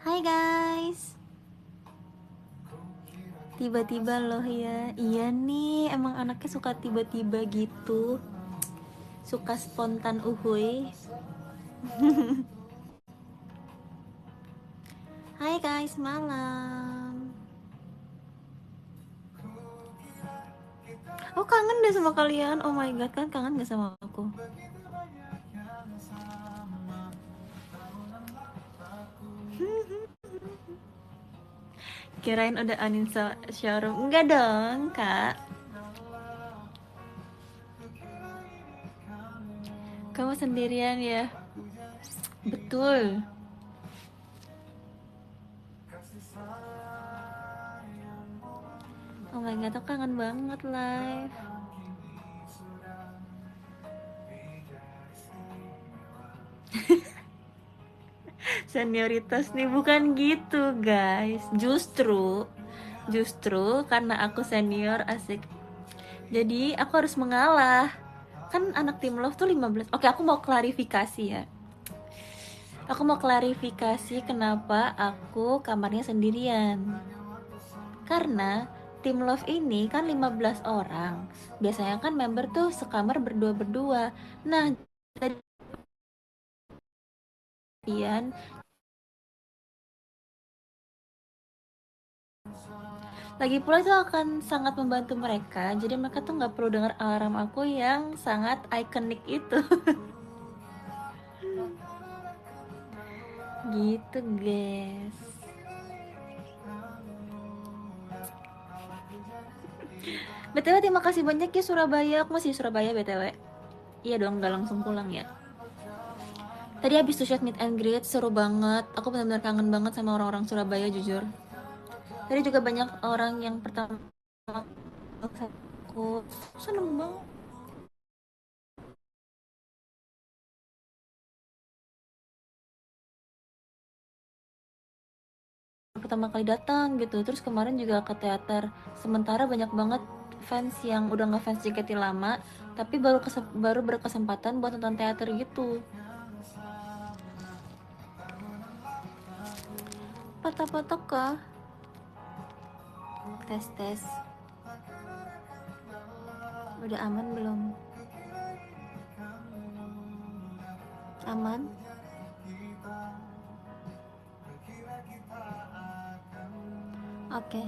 Hai guys, tiba-tiba loh ya. Iya nih, emang anaknya suka tiba-tiba gitu, suka spontan uhuy. Hai guys, malam. Oh, kangen deh sama kalian. Oh my god, kan kangen gak sama aku? Kirain udah uninstall showroom. Enggak dong kak, kamu sendirian ya? Betul. Oh my god, aku kangen banget live. Senioritas nih, bukan gitu guys. Justru karena aku senior, asik, jadi aku harus mengalah. Kan anak tim love tuh 15. Oke, aku mau klarifikasi ya. Aku mau klarifikasi kenapa aku kamarnya sendirian. Karena tim love ini kan 15 orang. Biasanya kan member tuh sekamar berdua-berdua. Nah, jadian lagi pula itu akan sangat membantu mereka. Jadi mereka tuh nggak perlu dengar alarm aku yang sangat ikonik itu. Gitu guys. BTW terima kasih banyak ya Surabaya. Aku masih di Surabaya BTW. Iya dong, gak langsung pulang ya. Tadi habis tuh shot meet and greet, seru banget. Aku benar-benar kangen banget sama orang-orang Surabaya jujur. Tadi juga banyak orang yang pertama aku seneng banget. Pertama kali datang gitu. Terus kemarin juga ke teater. Sementara banyak banget fans yang udah nggak fans JKT lama, tapi baru berkesempatan buat nonton teater gitu. Patah-patah kah? Tes tes. Udah aman belum? Aman? Oke.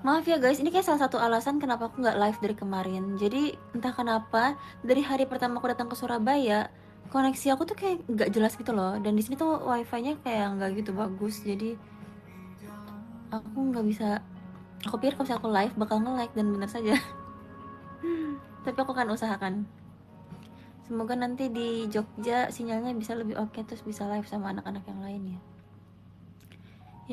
Maaf ya guys, ini kayak salah satu alasan kenapa aku nggak live dari kemarin. Jadi entah kenapa dari hari pertama aku datang ke Surabaya, koneksi aku tuh kayak nggak jelas gitu loh. Dan di sini tuh wifi-nya kayak nggak gitu bagus. Jadi aku nggak bisa. Aku pikir kalau aku live bakal nge-like dan bener saja. Tapi aku akan usahakan. Semoga nanti di Jogja sinyalnya bisa lebih oke, terus bisa live sama anak-anak yang lain ya.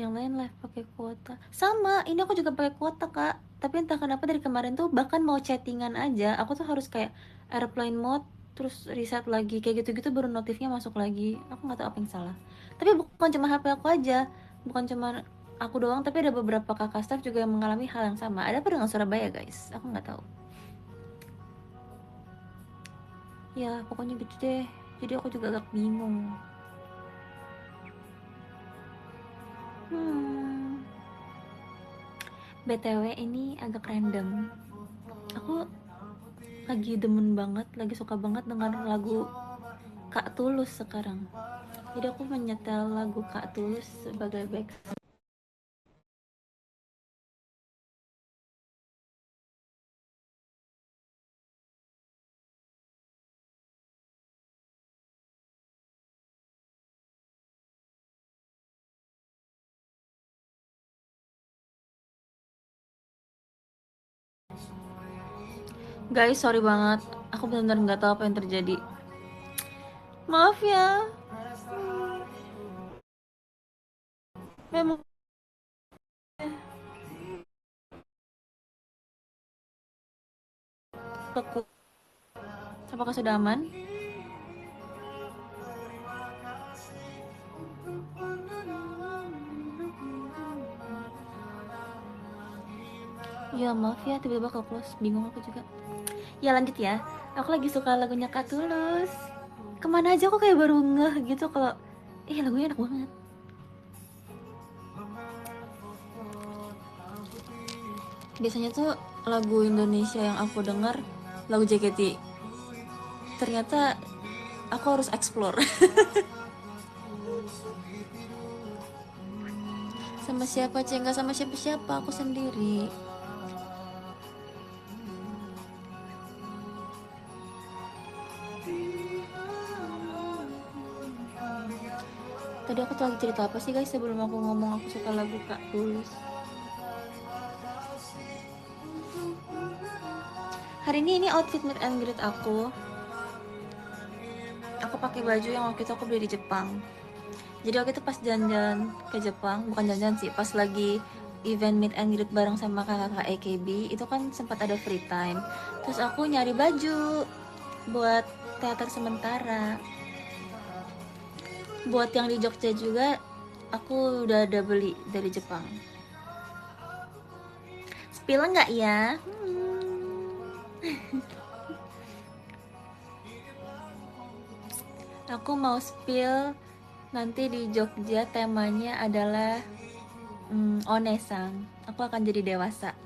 Yang lain live pakai kuota. Sama, ini aku juga pakai kuota kak. Tapi entah kenapa dari kemarin tuh bahkan mau chattingan aja, aku tuh harus kayak airplane mode, terus reset lagi kayak gitu-gitu baru notifnya masuk lagi. Aku nggak tahu apa yang salah. Tapi bukan cuma HP aku aja, bukan cuma aku doang, tapi ada beberapa kakak staff juga yang mengalami hal yang sama. Ada apa dengan Surabaya guys? Aku nggak tahu. Ya pokoknya gitu deh. Jadi aku juga agak bingung. Hmm. BTW ini agak random. Aku lagi demen banget, lagi suka banget dengan lagu Kak Tulus sekarang. Jadi aku menyetel lagu Kak Tulus sebagai back. Guys, sorry banget. Aku benar-benar nggak tahu apa yang terjadi. Maaf ya. Memang aku. Apakah sudah aman? Ya maaf ya, tiba-tiba ke close. Bingung aku juga. Ya lanjut ya. Aku lagi suka lagunya Kak Tulus. Kemana aja aku kayak baru ngeh gitu kalau Lagunya enak banget. Biasanya tuh lagu Indonesia yang aku dengar lagu JKT. Ternyata aku harus explore. Sama siapa Cek? Nggak sama siapa-siapa, aku sendiri. Tadi aku tuh lagi cerita apa sih guys sebelum aku ngomong aku suka lagu Kak Tulus. Hari ini outfit meet and greet aku. Aku pakai baju yang waktu itu aku beli di Jepang. Jadi waktu itu pas jalan-jalan ke Jepang, bukan jalan-jalan sih, pas lagi event meet and greet bareng sama kakak-kakak AKB, itu kan sempat ada free time. Terus aku nyari baju buat teater sementara. Buat yang di Jogja juga, aku udah ada beli dari Jepang. Spill nggak ya? Aku mau spill nanti di Jogja temanya adalah Onesang. Aku akan jadi dewasa.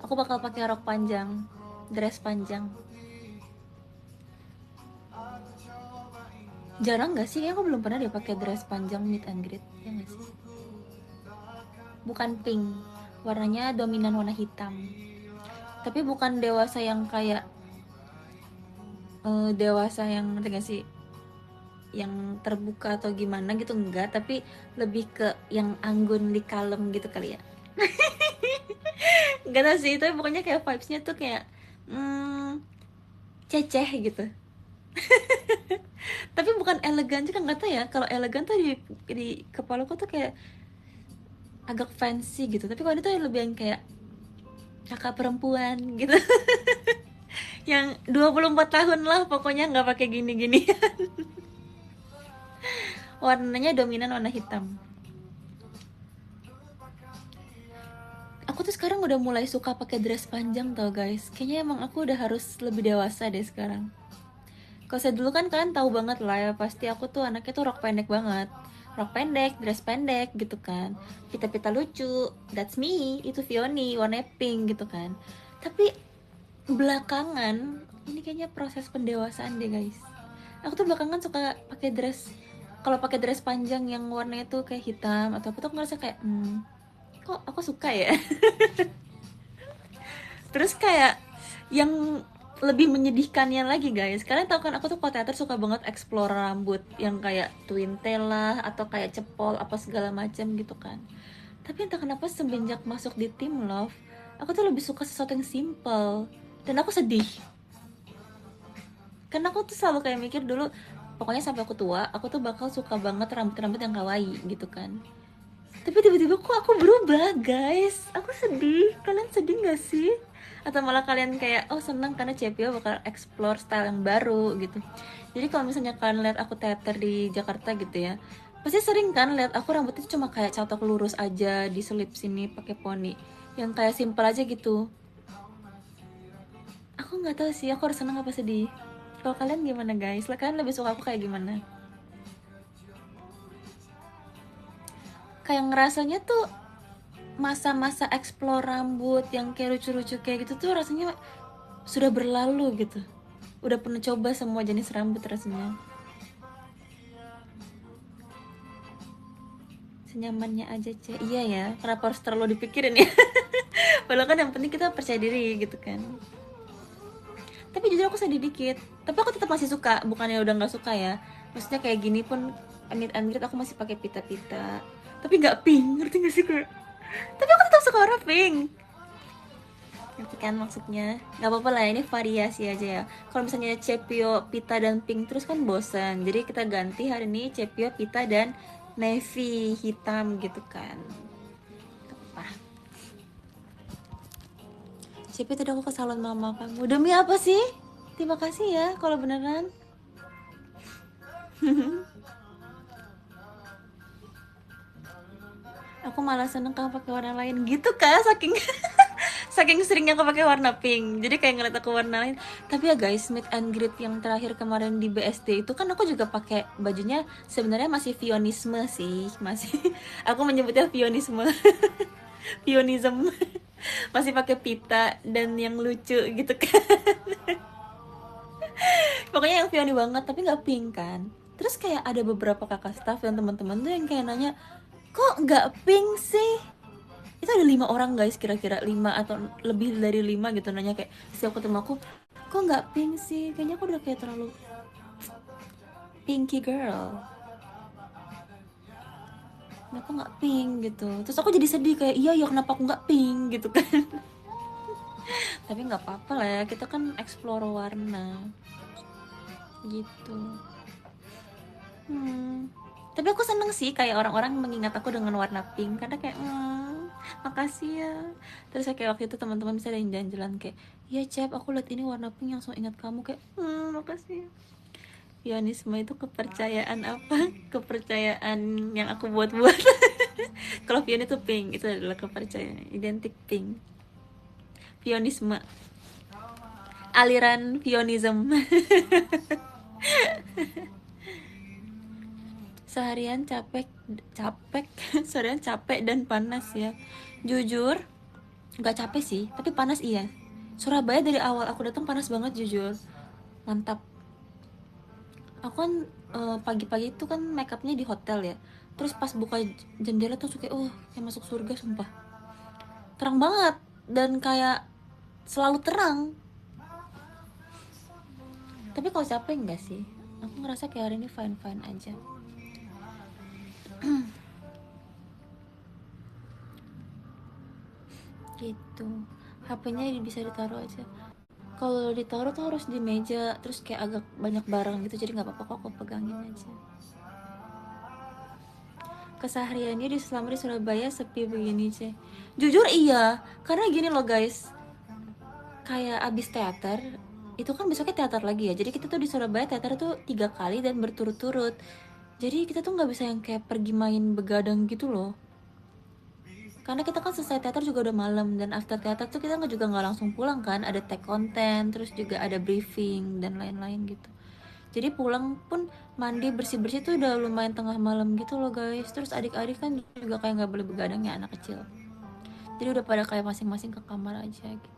Aku bakal pakai rok panjang, dress panjang. Jarang nggak sih? Aku belum pernah deh pakai dress panjang meet and greet, ya nggak sih? Bukan pink, warnanya dominan warna hitam. Tapi bukan dewasa yang kayak dewasa yang ngerti gak sih, yang terbuka atau gimana gitu, enggak, tapi lebih ke yang anggun di kalem gitu kali ya. Gak tau sih, tapi pokoknya kayak vibesnya tuh kayak ceceh gitu. Tapi bukan elegan juga, nggak tau ya, kalau elegan tuh di kepala aku tuh kayak agak fancy gitu, tapi kalau itu lebih yang kayak kakak perempuan gitu. Yang 24 tahun lah pokoknya, nggak pakai gini-gini. Warnanya dominan warna hitam. Aku tuh sekarang udah mulai suka pakai dress panjang tau guys. Kayaknya emang aku udah harus lebih dewasa deh sekarang. Kalau saya dulu kan kalian tahu banget lah ya, pasti aku tuh anaknya tuh rok pendek banget. Rok pendek, dress pendek gitu kan. Pita-pita lucu, that's me, itu Vioni, warna pink gitu kan. Tapi belakangan, ini kayaknya proses pendewasaan deh guys. Aku tuh belakangan suka pakai dress, kalau pakai dress panjang yang warnanya tuh kayak hitam atau apa tuh, aku ngerasa kayak kok aku suka ya. Terus kayak yang lebih menyedihkannya lagi guys, kalian tau kan aku tuh kalau teater suka banget explore rambut yang kayak twin tail lah atau kayak cepol apa segala macam gitu kan. Tapi entah kenapa semenjak masuk di Team Love, aku tuh lebih suka sesuatu yang simple. Dan aku sedih karena aku tuh selalu kayak mikir dulu, pokoknya sampai aku tua aku tuh bakal suka banget rambut-rambut yang kawaii gitu kan. Tapi tiba-tiba kok aku berubah guys, aku sedih. Kalian sedih gak sih? Atau malah kalian kayak oh seneng karena Cepio bakal explore style yang baru gitu. Jadi kalau misalnya kalian lihat aku teater di Jakarta gitu ya, pasti sering kan lihat aku rambutnya cuma kayak catok lurus aja, diselip sini pakai poni yang kayak simple aja gitu. Aku nggak tahu sih aku harus seneng apa sedih. Kalau kalian gimana guys? Kalian lebih suka aku kayak gimana? Kayak ngerasanya tuh masa-masa explore rambut yang kayak lucu-lucu kayak gitu tuh rasanya sudah berlalu gitu. Udah pernah coba semua jenis rambut rasanya. Senyamannya aja Cek. Iya ya, kenapa harus terlalu dipikirin ya? Padahal kan yang penting kita percaya diri gitu kan. Tapi jujur aku sedih dikit. Tapi aku tetap masih suka, bukannya udah nggak suka ya. Maksudnya kayak gini pun meet and greet aku masih pakai pita-pita. Tapi nggak pink, ngerti nggak sih kayak? Tapi aku tetap suka warna pink. Ngerti kan maksudnya? Gak apa-apa lah, ini variasi aja ya. Kalau misalnya Cepio, pita, dan pink terus kan bosan. Jadi kita ganti hari ini Cepio, pita, dan navy hitam gitu kan. Gak apa-apa. Cepio tadi aku ke salon mama kamu. Demi apa sih? Terima kasih ya kalau beneran. Aku malah seneng kamu pakai warna lain gitu kan, saking Saking seringnya aku pakai warna pink, jadi kayak ngeliat aku warna lain. Tapi ya guys, meet and greet yang terakhir kemarin di BSD itu kan aku juga pakai bajunya sebenarnya masih Fionisme sih, masih aku menyebutnya Fionisme, Fionism, masih pakai pita dan yang lucu gitu kan. Pokoknya yang Fioni banget, tapi nggak pink kan. Terus kayak ada beberapa kakak staff dan teman-teman tuh yang kayak nanya, kok nggak pink sih? Itu ada 5 orang guys, kira-kira 5 atau lebih dari 5 gitu, nanya kayak setiap ketemu aku, kok nggak pink sih? Kayaknya aku udah kayak terlalu pinky girl, kenapa nggak pink gitu. Terus aku jadi sedih kayak, iya ya kenapa aku nggak pink gitu kan. Tapi nggak apa-apa lah ya, kita kan explore warna gitu. Hmm. Tapi aku seneng sih kayak orang-orang mengingat aku dengan warna pink, karena kayak makasih ya. Terus kayak waktu itu teman-teman bisa ada yang jalan-jalan kayak, ya Cep, aku liat ini warna pink yang langsung ingat kamu, kayak makasih ya. Pionisme itu kepercayaan apa? Kepercayaan yang aku buat-buat. Kalau pion itu pink, itu adalah kepercayaan identik pink. Pionisme, aliran pionism. Seharian capek, capek. Seharian capek dan panas ya. Jujur nggak capek sih, tapi panas iya. Surabaya dari awal aku datang panas banget jujur, mantap. Aku kan pagi-pagi itu kan makeupnya di hotel ya, terus pas buka jendela tuh suka kayak masuk surga sumpah. Terang banget dan kayak selalu terang. Tapi kalau capek enggak sih, aku ngerasa kayak hari ini fine fine aja. Gitu. HP-nya bisa ditaruh aja. Kalau ditaruh tuh harus di meja, terus kayak agak banyak barang gitu, jadi nggak apa-apa kok aku pegangin aja. Kesehariannya selama di Surabaya sepi begini sih. Jujur iya, karena gini loh guys, kayak abis teater itu kan besoknya teater lagi ya, jadi kita tuh di Surabaya teater tuh 3 kali dan berturut-turut, jadi kita tuh nggak bisa yang kayak pergi main begadang gitu loh, karena kita kan selesai teater juga udah malam, dan after teater tuh kita juga nggak langsung pulang kan, ada take konten, terus juga ada briefing dan lain-lain gitu. Jadi pulang pun mandi bersih-bersih tuh udah lumayan tengah malam gitu loh guys. Terus adik-adik kan juga kayak nggak boleh begadang ya, anak kecil, jadi udah pada kayak masing-masing ke kamar aja gitu.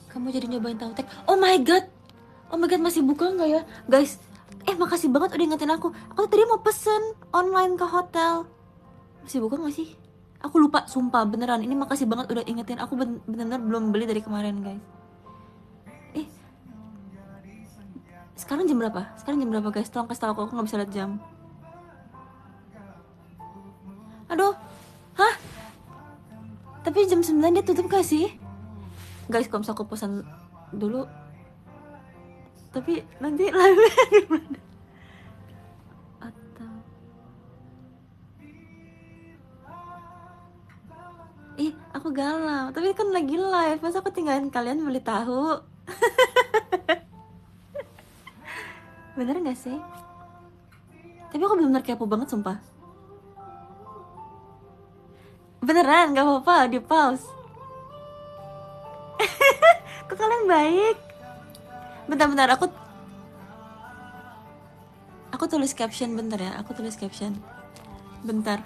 Kamu jadi nyobain tahu tek, oh my god, oh my god, masih buka nggak ya guys? Makasih banget udah ingetin aku tadi mau pesen online ke hotel. Masih buka nggak sih? Aku lupa sumpah beneran, ini makasih banget udah ingetin aku, bener-bener belum beli dari kemarin guys. eh sekarang jam berapa guys? Tolong kasih tau aku nggak bisa lihat jam. Aduh, hah? Tapi jam 9 dia tutup gak sih? Guys, kalau misalnya aku pesan dulu, tapi nanti live gimana? Atau aku galau, tapi kan lagi live, masa aku tinggalin kalian beli tahu? Bener gak sih? Tapi aku bener-bener kepo banget sumpah. Beneran, gak apa-apa, di pause. Kok kalian baik? Bentar-bentar, aku tulis caption bentar ya, aku tulis caption. Bentar.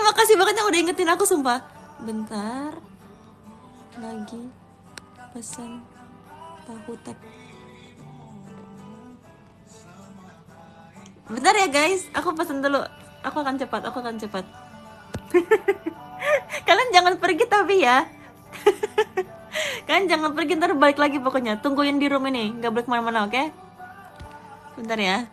Makasih banget yang udah ingetin aku sumpah. Bentar. Lagi pesan tahu tek. Bentar ya guys, aku pesan dulu. Aku akan cepat. Kalian jangan pergi tapi ya. Kalian jangan pergi, ntar balik lagi pokoknya. Tungguin di room ini, nggak boleh kemana-mana, oke? Bentar ya.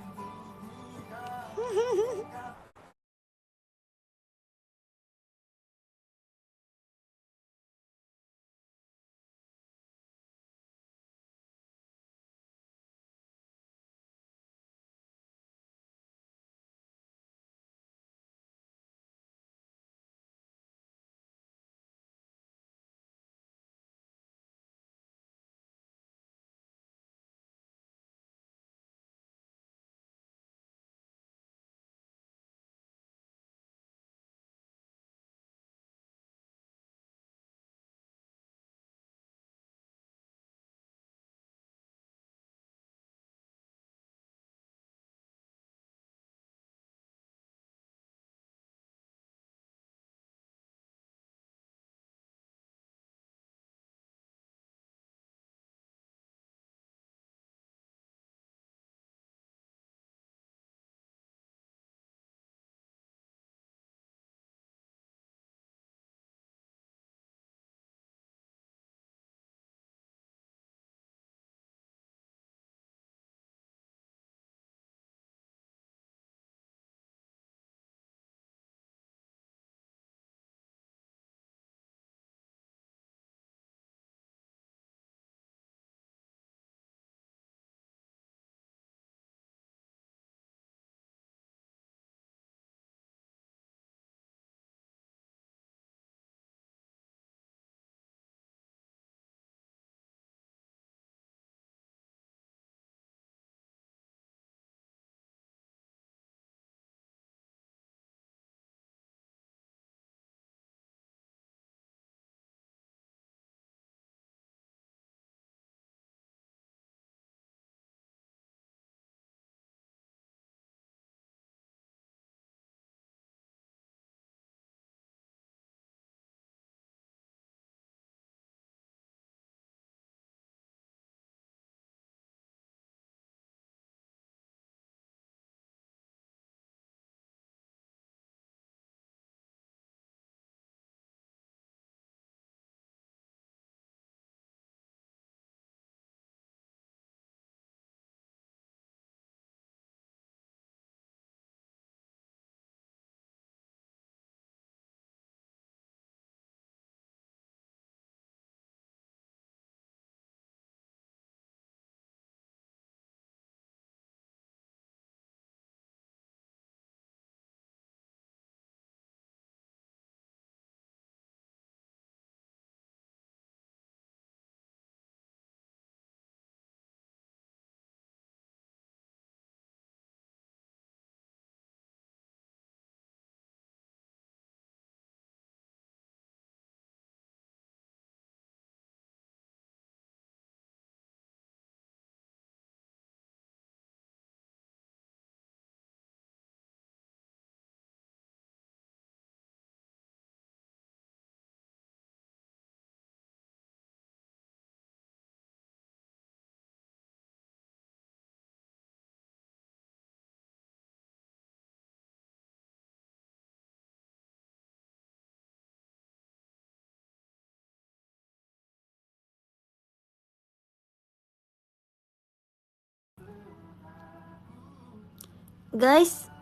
Guys,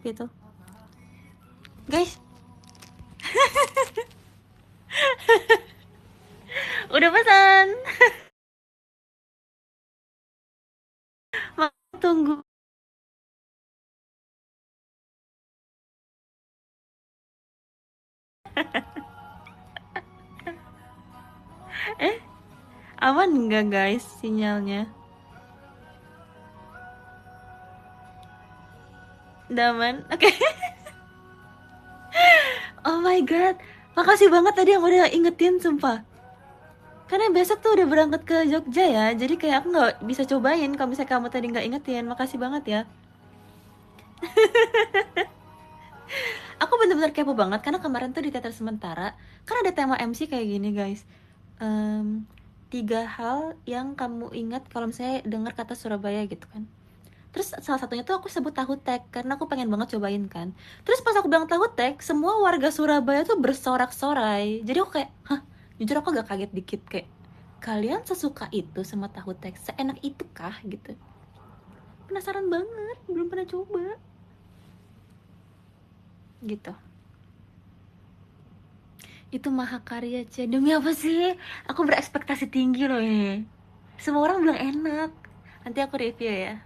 gitu. Guys, udah pesan. Mau tunggu. Eh, aman nggak guys sinyalnya? Daman. Oke. Oh my god. Makasih banget tadi yang udah ingetin sumpah. Karena besok tuh udah berangkat ke Jogja ya. Jadi kayak aku nggak bisa cobain kalau misalnya kamu tadi nggak ingetin. Makasih banget ya. Aku bener-bener kepo banget karena kemarin tuh di teater sementara kan ada tema MC kayak gini guys. Em, 3 hal yang kamu ingat kalau misalnya dengar kata Surabaya gitu kan. Terus salah satunya tuh aku sebut tahu tek karena aku pengen banget cobain kan. Terus pas aku bilang tahu tek, semua warga Surabaya tuh bersorak-sorai. Jadi aku kayak, hah, jujur aku agak kaget dikit kayak, kalian sesuka itu sama tahu tek, seenak itu kah gitu. Penasaran banget, belum pernah coba gitu. Itu mahakarya C. Demi apa sih? Aku berekspektasi tinggi loh ini. Semua orang bilang enak. Nanti aku review ya.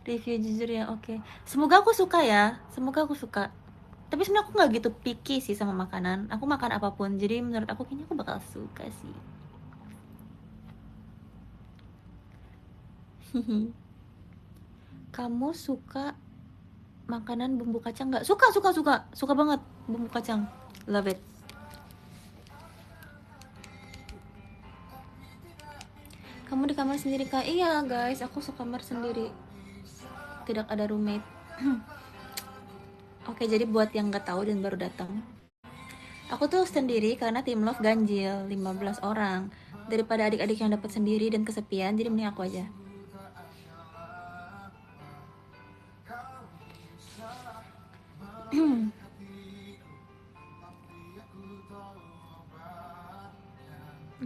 Review jujur ya, oke. Semoga aku suka ya. Semoga aku suka. Tapi sebenarnya aku nggak gitu picky sih sama makanan. Aku makan apapun. Jadi menurut aku kayaknya aku bakal suka sih. Kamu suka makanan bumbu kacang nggak? Suka, suka, suka. Suka banget bumbu kacang. Love it. Kamu di kamar sendiri kak? Iya guys, aku suka kamar sendiri. Tidak ada roommate. Oke, jadi buat yang nggak tahu dan baru datang, aku tuh sendiri karena tim love ganjil 15 orang. Daripada adik-adik yang dapat sendiri dan kesepian, jadi mending aku aja.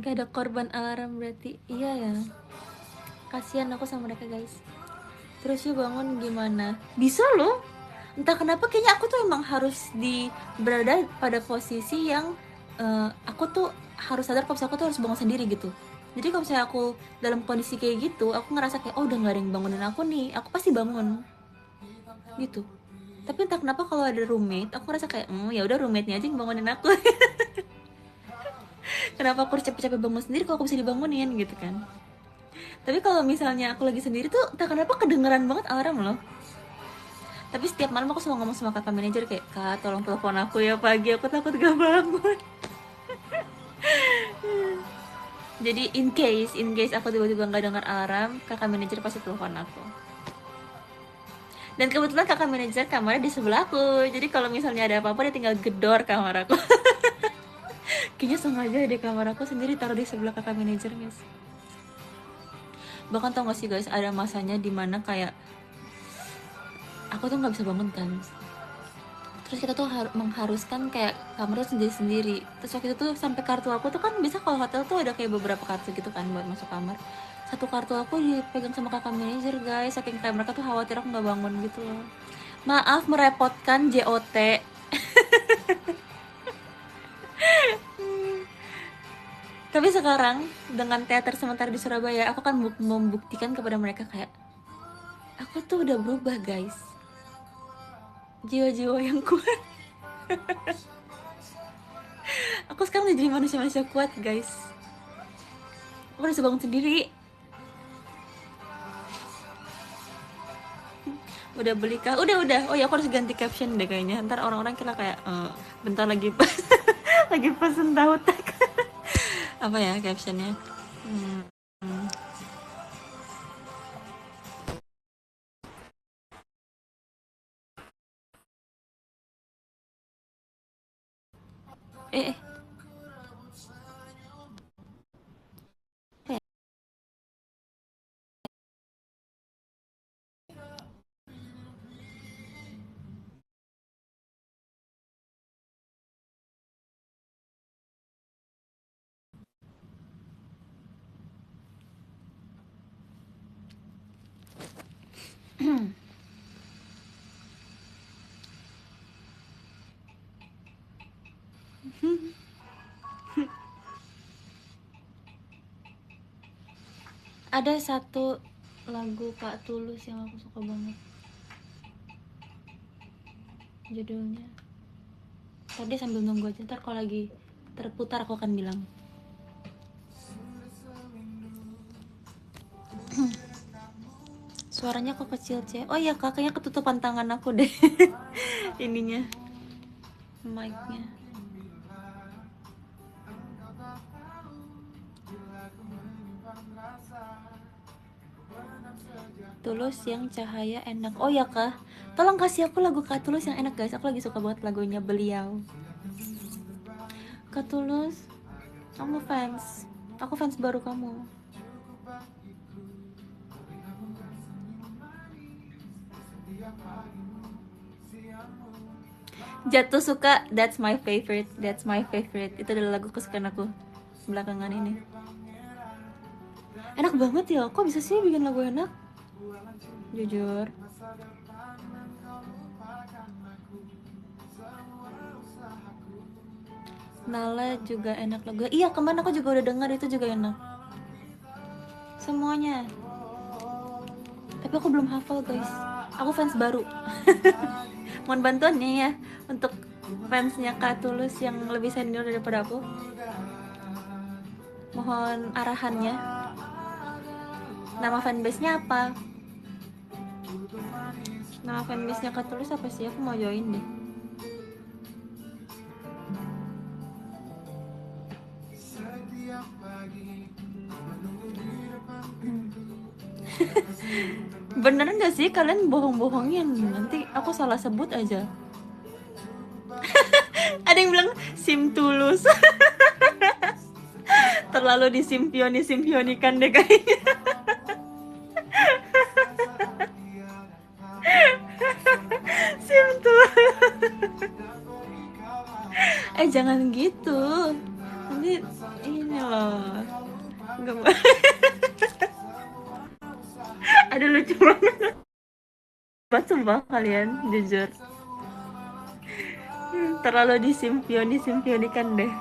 Gak ada korban alarm berarti. Iya ya. Kasihan aku sama mereka guys. Terus yuk bangun gimana? Bisa loh. Entah kenapa kayaknya aku tuh emang harus berada pada posisi yang aku tuh harus sadar kalau misalnya aku tuh harus bangun sendiri gitu. Jadi kalau misalnya aku dalam kondisi kayak gitu, aku ngerasa kayak oh udah gak ada yang bangunin aku nih, aku pasti bangun gitu. Tapi entah kenapa kalau ada roommate, aku ngerasa kayak ya udah roommate-nya aja yang bangunin aku. Kenapa aku harus capek-capek bangun sendiri kalau aku bisa dibangunin gitu kan? Tapi kalau misalnya aku lagi sendiri tuh entah kenapa kedengeran banget alarm loh. Tapi setiap malam aku selalu ngomong sama kakak manajer kayak, kak tolong telepon aku ya pagi, aku takut gak bangun. Jadi in case aku tiba-tiba nggak dengar alarm, kakak manajer pasti telepon aku. Dan kebetulan kakak manajer kamarnya di sebelah aku, jadi kalau misalnya ada apa-apa dia tinggal gedor kamar aku. Kayaknya sengaja deh kamar aku sendiri taruh di sebelah kakak manajer guys. Bahkan tau gak sih guys, ada masanya dimana kayak aku tuh nggak bisa bangun kan. Terus kita tuh mengharuskan kayak kamar tuh sendiri-sendiri. Terus waktu itu tuh sampai kartu aku tuh kan bisa kalau hotel tuh ada kayak beberapa kartu gitu kan buat masuk kamar. Satu kartu aku dipegang sama kakak manajer guys, saking kayak mereka tuh khawatir aku nggak bangun gitu loh. Maaf merepotkan JOT. Tapi sekarang dengan teater sementara di Surabaya, aku kan membuktikan kepada mereka kayak aku tuh udah berubah guys. Jiwa-jiwa yang kuat. Aku sekarang udah jadi manusia-manusia kuat guys. Aku udah bisa bangun sendiri. Udah beli kah? Udah. Oh ya aku harus ganti caption deh kayaknya. Ntar orang-orang kira kayak bentar lagi lagi pesen tahu tek. Apa ya captionnya? Hmm. Eh, eh. Ada satu lagu Kak Tulus yang aku suka banget. Judulnya. Tadi sambil nunggu aja, ntar kalau lagi terputar aku akan bilang. Suaranya kok kecil, Ce. Oh iya, kakaknya ketutupan tangan aku deh. Ininya. Mic-nya. Tulus yang cahaya enak. Oh ya Kak, tolong kasih aku lagu Kak Tulus yang enak guys. Aku lagi suka banget lagunya beliau. Kak Tulus, kamu fans. Aku fans baru kamu. Jatuh suka, that's my favorite. That's my favorite. Itu adalah lagu kesukaan aku belakangan ini. Enak banget ya. Kok bisa sih bikin lagu enak? Jujur. Nala juga enak lagu. Iya, kemarin aku juga udah dengar, itu juga enak. Semuanya. Tapi aku belum hafal guys. Aku fans baru. Mohon bantuannya ya untuk fansnya Kak Tulus yang lebih senior daripada aku. Mohon arahannya. Nama fanbase-nya apa? Nama fanbase-nya Kak Tulus apa sih? Aku mau join deh. Beneran gak sih kalian bohong-bohongin? Nanti aku salah sebut aja. Ada yang bilang sim tulus. Terlalu disimpionikan deh kayaknya. Sim tulus. Jangan gitu. Nanti ini loh. Enggak. Ada lucu banget. Sumpah kalian, jujur. Terlalu disimpionikan deh.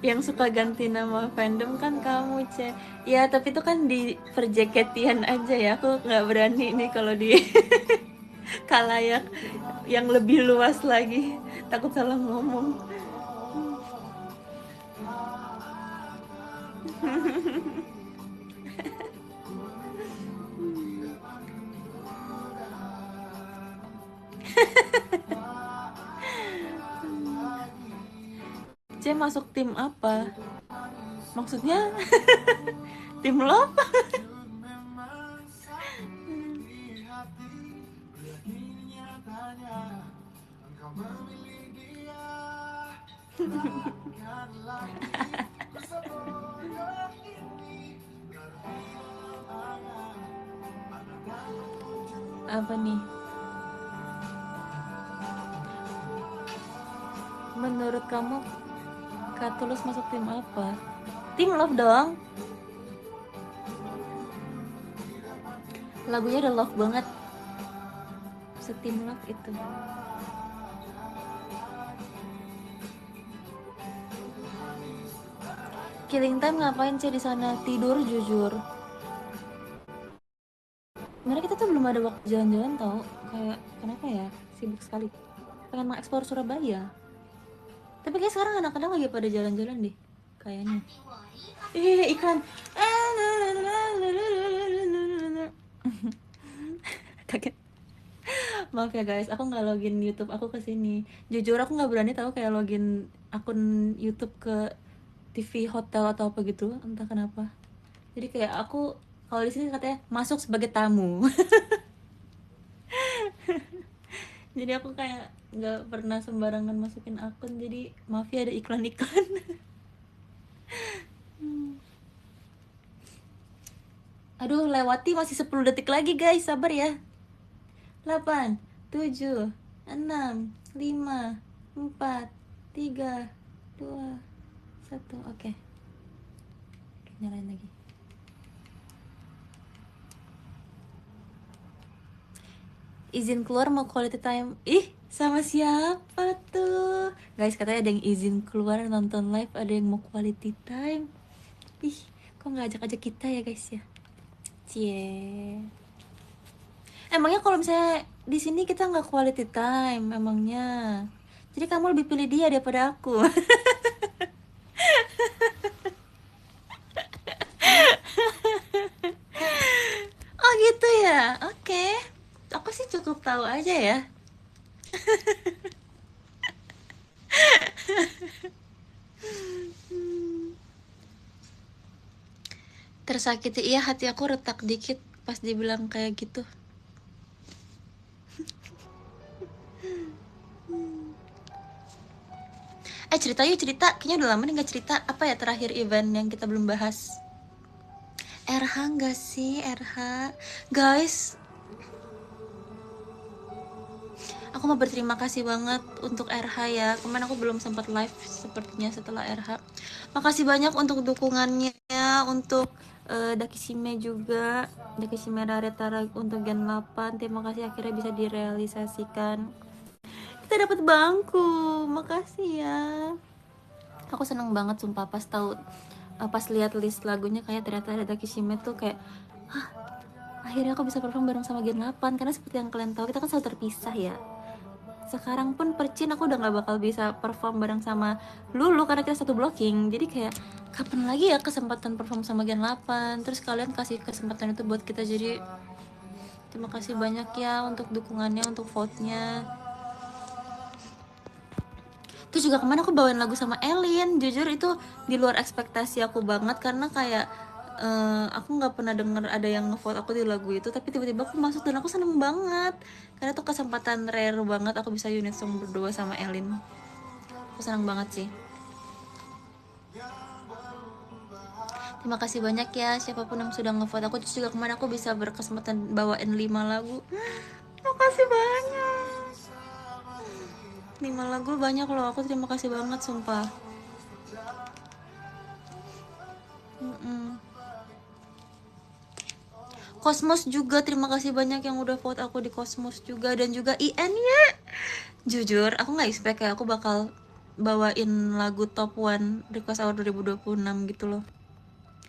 Yang suka ganti nama fandom kan kamu, Ce. Ya, tapi itu kan di perjaketian aja ya. Aku nggak berani nih kalau di kalayak yang lebih luas lagi. Takut salah ngomong. C masuk tim apa? Maksudnya tim lo? Apa nih? Menurut kamu Kak Tulus masuk tim apa? Tim Love dong. Lagunya udah love banget. Setim Love itu. Killing Time ngapain sih di sana? Tidur jujur. Sebenarnya kita tuh belum ada waktu jalan-jalan tau. Kayak kenapa ya? Sibuk sekali. Pengen mengeksplor Surabaya. Tapi kayak sekarang anak-anak lagi pada jalan-jalan deh. Kayaknya. Iklan. Kaget. Maaf ya guys, aku nggak login YouTube aku ke sini. Jujur aku nggak berani tahu kayak login akun YouTube ke TV hotel atau apa gitu, entah kenapa. Jadi kayak aku kalau di sini katanya masuk sebagai tamu. Jadi aku kayak nggak pernah sembarangan masukin akun. Jadi maaf ya ada iklan-iklan. Aduh, lewati masih 10 detik lagi guys, sabar ya. 8, 7, 6, 5, 4, 3, 2, 1, oke. nyalain lagi. Izin keluar mau quality time. Ih, sama siapa tuh? Guys, katanya ada yang izin keluar nonton live, ada yang mau quality time. Ih, kok nggak ajak-ajak kita ya guys ya? Cie. Emangnya kalau misalnya di sini kita nggak quality time, emangnya? Jadi kamu lebih pilih dia daripada aku. Oh gitu ya? Oke. Aku sih cukup tahu aja ya. Tersakiti iya, hati aku retak dikit pas dibilang kayak gitu. Cerita yuk, cerita. Kayaknya udah lama nih gak cerita. Apa ya terakhir event yang kita belum bahas? RH gak sih? RH guys, aku mau berterima kasih banget untuk RH ya. Kemarin aku belum sempat live sepertinya setelah RH. Makasih banyak untuk dukungannya, untuk Dakishime juga, Dakishime Raretara untuk Gen 8. Terima kasih akhirnya bisa direalisasikan. Kita dapat bangku, makasih ya. Aku seneng banget sumpah pas tahu, pas lihat list lagunya kayak ternyata ada Dakishime tuh kayak, hah, akhirnya aku bisa perform bareng sama Gen 8. Karena seperti yang kalian tahu kita kan selalu terpisah ya. Sekarang pun percin aku udah nggak bakal bisa perform bareng sama Lulu karena kita satu blocking. Jadi kayak kapan lagi ya kesempatan perform sama Gen 8. Terus kalian kasih kesempatan itu buat kita, jadi terima kasih banyak ya untuk dukungannya, untuk vote-nya. Terus juga kemarin aku bawain lagu sama Elin, jujur itu di luar ekspektasi aku banget karena kayak aku nggak pernah denger ada yang ngevote aku di lagu itu, tapi tiba-tiba aku masuk dan aku seneng banget karena itu kesempatan rare banget aku bisa unit song berdua sama Elin. Aku seneng banget sih. Terima kasih banyak ya siapapun yang sudah ngevote aku. Terus juga kemarin aku bisa berkesempatan bawain 5 lagu. Terima kasih banyak. 5 lagu banyak loh, aku terima kasih banget sumpah. Cosmos juga terima kasih banyak yang udah vote aku di Cosmos juga, dan juga IN ya. Jujur aku nggak expect kayak aku bakal bawain lagu top 1 Request Hour 2026 gitu loh.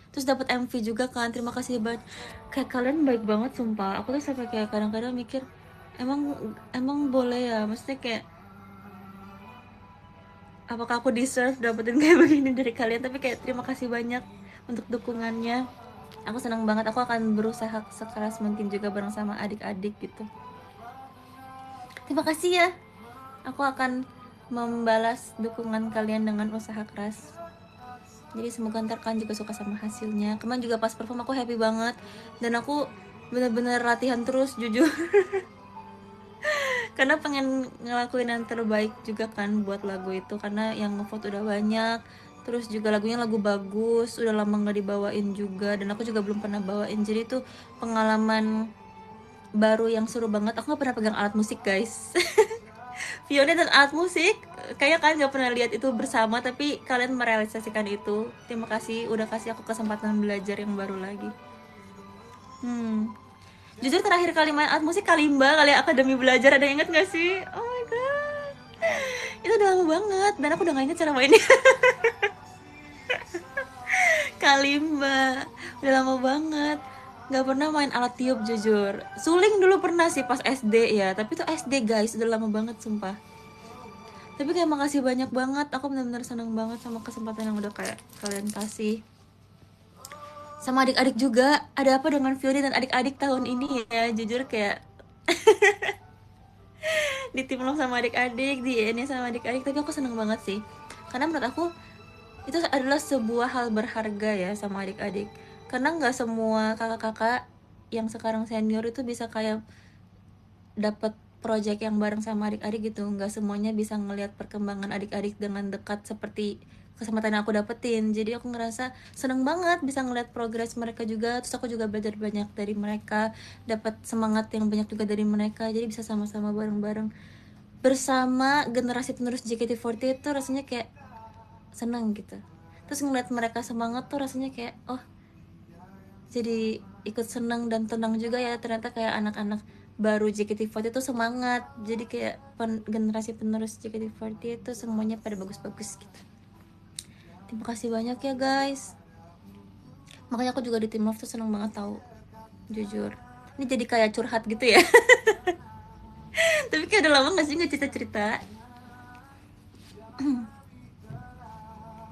Terus dapat MV juga kan, terima kasih banget. Kayak kalian baik banget sumpah. Aku tuh sampai kayak kadang-kadang mikir, emang emang boleh ya, maksudnya kayak apakah aku deserve dapetin kayak begini dari kalian. Tapi kayak terima kasih banyak untuk dukungannya. Aku senang banget, aku akan berusaha sekeras mungkin juga bareng sama adik-adik gitu. Terima kasih ya, aku akan membalas dukungan kalian dengan usaha keras. Jadi semoga ntar kalian juga suka sama hasilnya. Kemarin juga pas perform aku happy banget, dan aku bener-bener latihan terus jujur. Karena pengen ngelakuin yang terbaik juga kan buat lagu itu, karena yang ngevote udah banyak. Terus juga lagunya lagu bagus, udah lama gak dibawain juga, dan aku juga belum pernah bawain. Jadi itu pengalaman baru yang seru banget. Aku gak pernah pegang alat musik guys. Viola dan alat musik, kayak kalian gak pernah lihat itu bersama, tapi kalian merealisasikan itu. Terima kasih udah kasih aku kesempatan belajar yang baru lagi. Jujur terakhir kali main alat musik kalimba kali Akademi Belajar, ada yang inget gak sih? Oh my god, itu udah lama banget dan aku udah gak inget cara mainnya. Kalimba udah lama banget, nggak pernah main alat tiup jujur. Suling dulu pernah sih pas SD ya, tapi itu SD guys, udah lama banget sumpah. Tapi kayak makasih banyak banget, aku benar-benar seneng banget sama kesempatan yang udah kayak kalian kasih. Sama adik-adik juga, ada apa dengan Fiori dan adik-adik tahun ini ya, jujur kayak di tim lo sama adik-adik, di ini sama adik-adik, tapi aku seneng banget sih. Karena menurut aku itu adalah sebuah hal berharga ya sama adik-adik. Karena nggak semua kakak-kakak yang sekarang senior itu bisa kayak dapat project yang bareng sama adik-adik gitu. Nggak semuanya bisa ngelihat perkembangan adik-adik dengan dekat seperti kesempatan yang aku dapetin. Jadi aku ngerasa seneng banget bisa ngeliat progres mereka juga. Terus aku juga belajar banyak dari mereka, dapat semangat yang banyak juga dari mereka. Jadi bisa sama-sama bareng-bareng bersama generasi penerus JKT48 itu rasanya kayak seneng gitu. Terus ngeliat mereka semangat tuh rasanya kayak oh jadi ikut senang dan tenang juga ya, ternyata kayak anak-anak baru JKT48 itu semangat. Jadi kayak generasi penerus JKT48 itu semuanya pada bagus-bagus gitu. Terima kasih banyak ya guys. Makanya aku juga di Team Love tuh seneng banget tahu, jujur. Ini jadi kayak curhat gitu ya. Tapi kayak udah lama gak sih nggak cerita-cerita.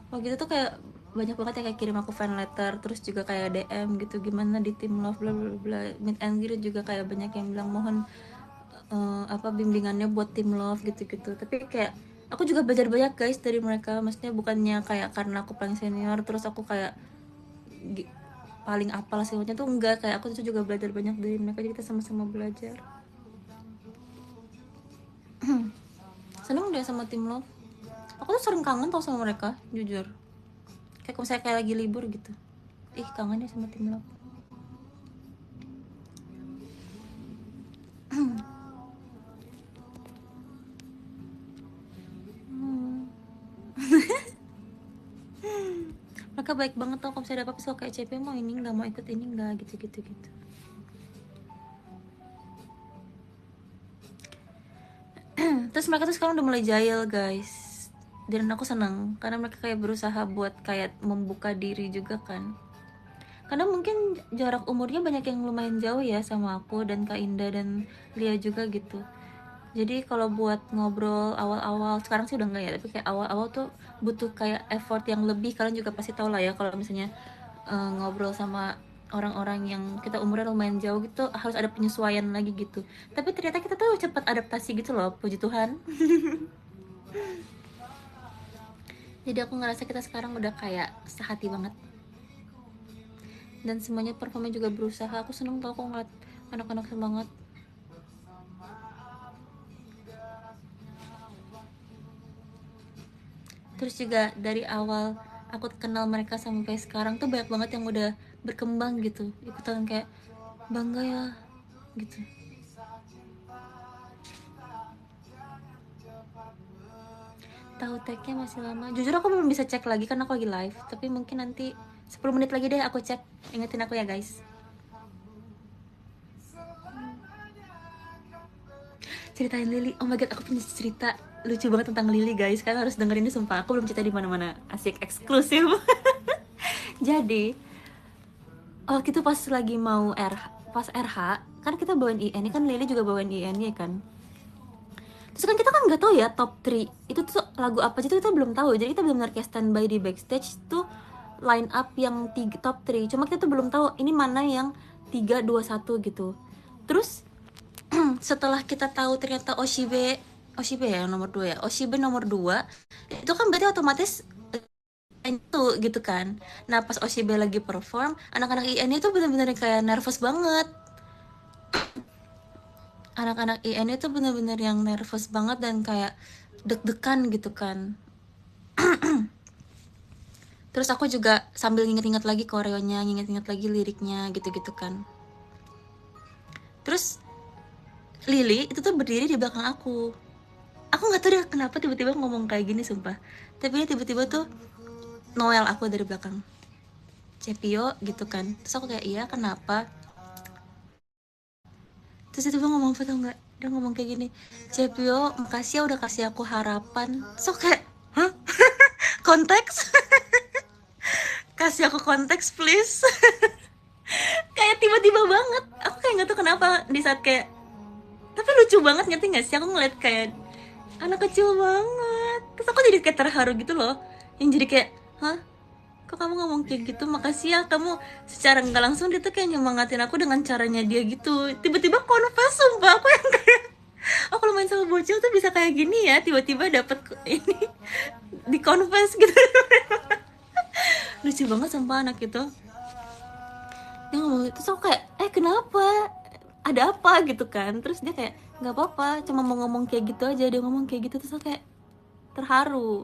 Oh gitu tuh kayak banyak banget yang kayak kirim aku fan letter, terus juga kayak DM gitu gimana di Team Love bla bla bla. Meet and greet juga kayak banyak yang bilang mohon apa bimbingannya buat Team Love gitu-gitu. Tapi kayak aku juga belajar banyak guys dari mereka. Maksudnya bukannya kayak karena aku paling senior terus aku kayak paling apal semuanya tuh enggak, kayak aku tuh juga belajar banyak dari mereka, jadi kita sama-sama belajar. Seneng deh sama Team Love. Aku tuh sering kangen tau sama mereka, jujur. Kayak kalau misalnya kayak lagi libur gitu, ih kangen deh sama Team Love. Mereka baik banget tau, kalau misalnya ada apa-apa kayak CP mau ini nggak, mau ikut ini nggak, gitu-gitu gitu. Terus mereka tuh sekarang udah mulai jahil guys, dan aku senang karena mereka kayak berusaha buat kayak membuka diri juga kan. Karena mungkin jarak umurnya banyak yang lumayan jauh ya sama aku dan Kak Indah dan Lia juga gitu. Jadi kalau buat ngobrol awal-awal, sekarang sih udah enggak ya, tapi kayak awal-awal tuh butuh kayak effort yang lebih. Kalian juga pasti tau lah ya kalau misalnya ngobrol sama orang-orang yang kita umurnya lumayan jauh gitu, harus ada penyesuaian lagi gitu. Tapi ternyata kita tuh cepat adaptasi gitu loh, puji Tuhan. Jadi aku ngerasa kita sekarang udah kayak sehati banget. Dan semuanya performnya juga berusaha. Aku seneng tau kok ngeliat anak-anak semangat. Terus juga dari awal aku kenal mereka sampai sekarang tuh banyak banget yang udah berkembang gitu, ikutan kayak bangga ya gitu. Tahu tagnya masih lama, jujur aku belum bisa cek lagi karena aku lagi live, tapi mungkin nanti 10 menit lagi deh aku cek. Ingetin aku ya guys. Ceritain Lily, oh my god, aku punya cerita lucu banget tentang Lily guys, kalian harus dengerin ini sumpah, aku belum cerita di mana-mana, asik eksklusif. Jadi waktu itu pas lagi mau pas RH kan kita bawain IN, ini kan Lily juga bawain IN ya kan. Terus kan kita kan nggak tahu ya top 3 itu tuh lagu apa aja, itu kita belum tahu. Jadi kita benar-benar kayak standby di backstage tuh line up yang top 3. Cuma kita tuh belum tahu ini mana yang 3, 2, 1 gitu. Terus setelah kita tahu ternyata Oshibe ya nomor 2 ya. Oshibe nomor 2 itu kan berarti otomatis itu gitu kan. Nah pas Oshibe lagi perform, anak-anak IN itu benar-benar kayak nervous banget. Anak-anak IN itu bener-bener yang nervous banget dan kayak deg-degan gitu kan. Terus aku juga sambil nginget-nginget lagi koreonya, nginget-nginget lagi liriknya gitu-gitu kan. Terus Lily itu tuh berdiri di belakang aku. Aku nggak tahu dia kenapa tiba-tiba ngomong kayak gini sumpah. Tapi dia tiba-tiba tuh Noel aku dari belakang. Cepio gitu kan. Terus aku kayak iya kenapa? Terus itu dia ngomong apa tau nggak? Dia ngomong kayak gini, Cepio makasih ya udah kasih aku harapan. So kayak hah? Konteks? Kasih aku konteks please. Kayak tiba-tiba banget, aku kayak nggak tahu kenapa di saat kayak, tapi lucu banget, ngerti nggak sih, aku ngeliat kayak anak kecil banget, terus aku jadi kayak terharu gitu loh, yang jadi kayak hah, kok kamu ngomong kayak gitu, makasih ya kamu. Secara nggak langsung dia tuh kayak nyemangatin aku dengan caranya dia gitu, tiba-tiba confess sumpah. Aku yang kayak oh kalau main sama bocil tuh bisa kayak gini ya, tiba-tiba dapet ini di confess gitu. Lucu banget sumpah anak itu. Dia ngomong terus aku kayak kenapa, ada apa gitu kan. Terus dia kayak nggak apa-apa, cuma mau ngomong kayak gitu aja. Dia ngomong kayak gitu terus aku kayak terharu.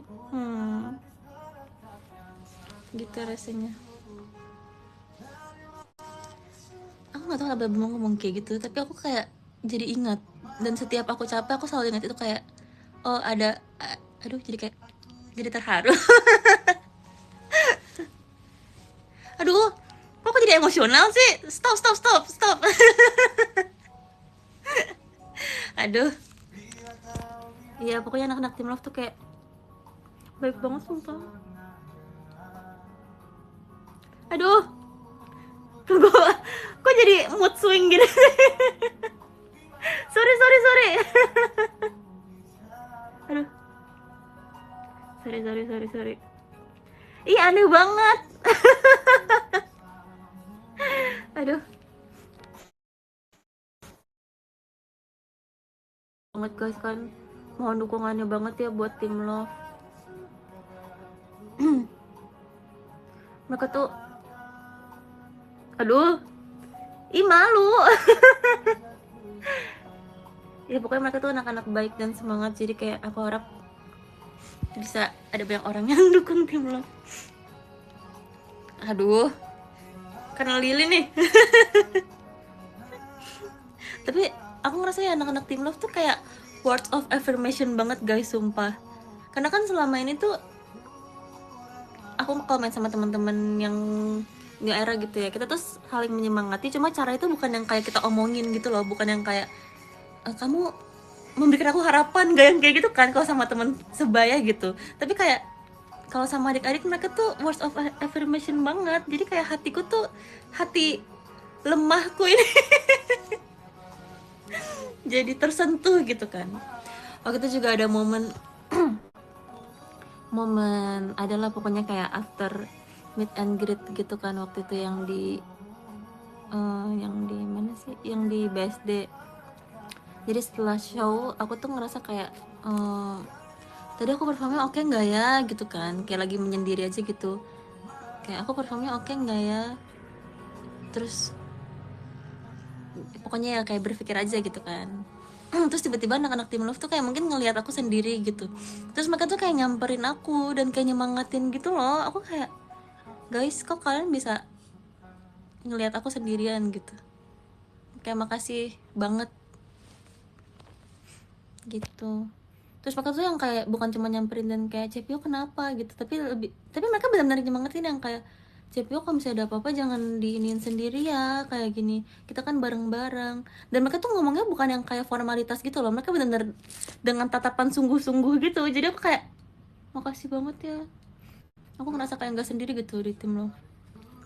Gitu rasanya. Aku nggak tahu kenapa mau ngomong kayak gitu, tapi aku kayak jadi ingat. Dan setiap aku capek aku selalu ingat itu, kayak oh ada aduh, jadi kayak jadi terharu. Aduh, kok aku jadi emosional sih? Stop, stop, stop, stop. Aduh. Iya, pokoknya anak-anak tim love tuh kayak baik banget sumpah. Aduh, tunggu. Kok jadi mood swing gitu? Sorry, sorry, sorry. Aduh, sorry, sorry, sorry, sorry. Ih, aneh banget. Aduh, banget guys kan. Mohon dukungannya banget ya buat tim love. Mereka tuh, aduh, ih malu. Ya pokoknya mereka tuh anak-anak baik dan semangat. Jadi kayak aku harap bisa ada banyak orang yang dukung tim love. Aduh, karena Lili nih. Tapi aku ngerasa ya anak-anak tim love tuh kayak words of affirmation banget guys, sumpah. Karena kan selama ini tuh aku kalau main sama teman-teman yang new era gitu ya, kita tuh saling menyemangati, cuma cara itu bukan yang kayak kita omongin gitu loh, bukan yang kayak kamu memberikan aku harapan, gak yang kayak gitu kan kalau sama teman sebaya gitu. Tapi kayak kalau sama adik-adik mereka tuh words of affirmation banget. Jadi kayak hatiku tuh, hati lemahku ini jadi tersentuh gitu kan. Waktu itu juga ada momen momen adalah pokoknya kayak after meet and greet gitu kan, waktu itu yang di mana sih, yang di BSD. Jadi setelah show aku tuh ngerasa kayak tadi aku performnya oke nggak ya gitu kan, kayak lagi menyendiri aja gitu, kayak aku performnya oke nggak ya, terus pokoknya ya kayak berpikir aja gitu kan. Terus tiba-tiba anak-anak tim love tuh kayak mungkin ngelihat aku sendiri gitu, terus mereka tuh kayak nyamperin aku dan kayak nyemangatin gitu loh. Aku kayak, guys kok kalian bisa ngelihat aku sendirian gitu, kayak makasih banget gitu. Terus mereka tuh yang kayak bukan cuma nyamperin dan kayak Cepio kenapa gitu, tapi mereka benar-benar nyemangatin yang kayak Cepio kalau misalnya ada apa-apa jangan diinin sendiri ya, kayak gini kita kan bareng-bareng. Dan mereka tuh ngomongnya bukan yang kayak formalitas gitu loh, mereka benar-benar dengan tatapan sungguh-sungguh gitu. Jadi aku kayak makasih banget ya, aku ngerasa kayak nggak sendiri gitu di tim lo.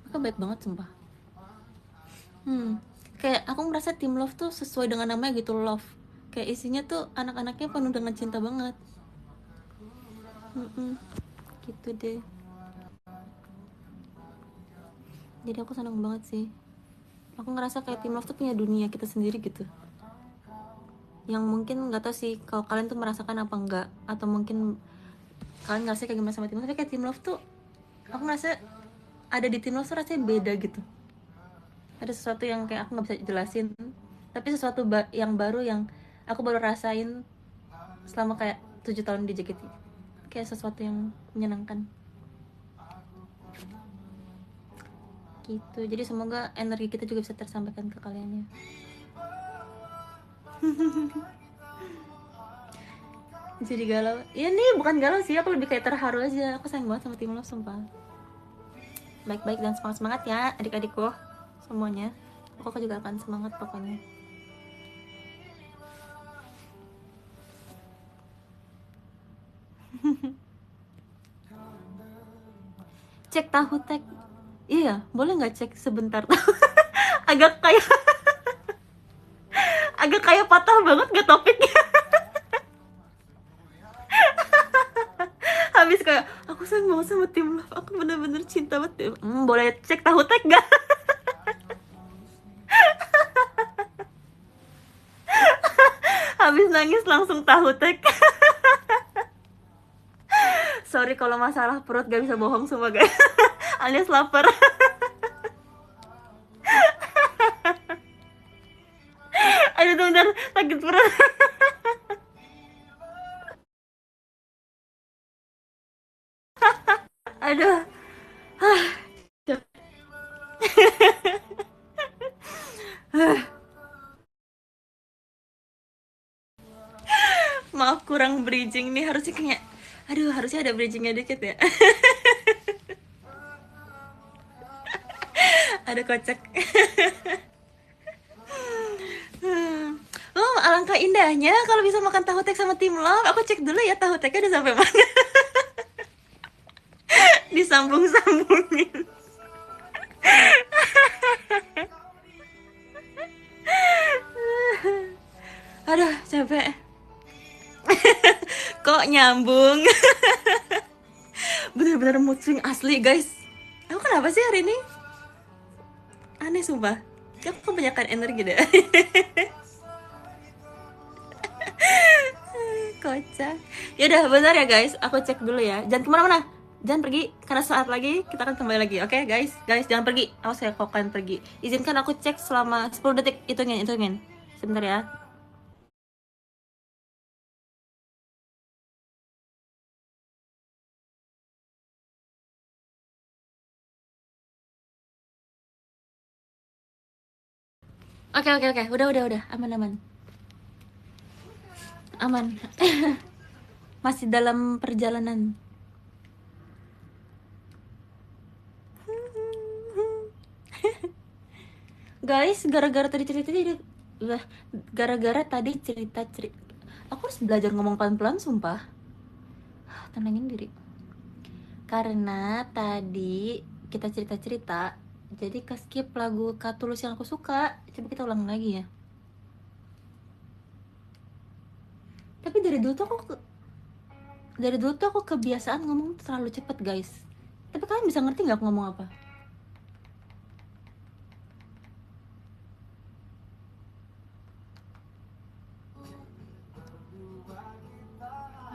Mereka baik banget sumpah. Kayak aku merasa tim love tuh sesuai dengan namanya gitu, love. Kayak isinya tuh anak-anaknya penuh dengan cinta banget. Gitu deh. Jadi aku senang banget sih. Aku ngerasa kayak tim love tuh punya dunia kita sendiri gitu. Yang mungkin nggak tahu sih kalau kalian tuh merasakan apa enggak, atau mungkin kalian ngerasa kayak gimana sama tim love. Tapi kayak tim love tuh aku ngerasa ada di tim love tuh rasanya beda gitu. Ada sesuatu yang kayak aku nggak bisa jelasin, tapi sesuatu yang baru yang aku baru rasain selama kayak 7 tahun di JKT. Kayak sesuatu yang menyenangkan gitu. Jadi semoga energi kita juga bisa tersampaikan ke kalian ya. Jadi galau ya nih, bukan galau sih, aku lebih kayak terharu aja. Aku sayang banget sama tim love sumpah. Baik-baik dan semangat-semangat ya adik-adikku semuanya. Aku juga akan semangat pokoknya. Cek tahu tek. Iya, boleh nggak cek sebentar? agak kayak agak kayak patah banget gak topiknya. Habis kayak aku sayang banget sama tim love, aku bener-bener cinta banget. Boleh cek tahu tek gak? Habis nangis langsung tahu tek. Sorry kalau masalah perut gak bisa bohong semua guys. Alias lapar. Aduh bentar, sakit perut. Aduh. Maaf kurang bridging nih, harusnya kayak aduh harusnya ada bridgingnya dikit ya. Ada kocak. Oh, alangkah indahnya kalau bisa makan tahu tek sama tim love. Aku cek dulu ya tahu teknya udah sampai mana. Disambung-sambungin. Aduh, capek. Kok nyambung? Bener-bener mood swing asli, guys. Aku kenapa sih hari ini? Aneh sumpah. Aku kebanyakan energi deh. Kocak. Yaudah, bentar ya guys. Aku cek dulu ya. Jangan kemana-mana. Jangan pergi, karena saat lagi kita akan kembali lagi. Oke, guys? Guys, jangan pergi. Awas ya kalau kalian pergi. Izinkan aku cek selama 10 detik. Hitungin. Sebentar ya. Oke. Udah. Aman. Aman. Masih dalam perjalanan. Guys, gara-gara tadi cerita aku harus belajar ngomong pelan-pelan sumpah. Tenangin diri. Karena tadi kita cerita jadi ke-skip lagu Katulus yang aku suka. Coba kita ulang lagi ya. Tapi dari dulu tuh aku kebiasaan ngomong terlalu cepet, guys. Tapi kalian bisa ngerti nggak aku ngomong apa?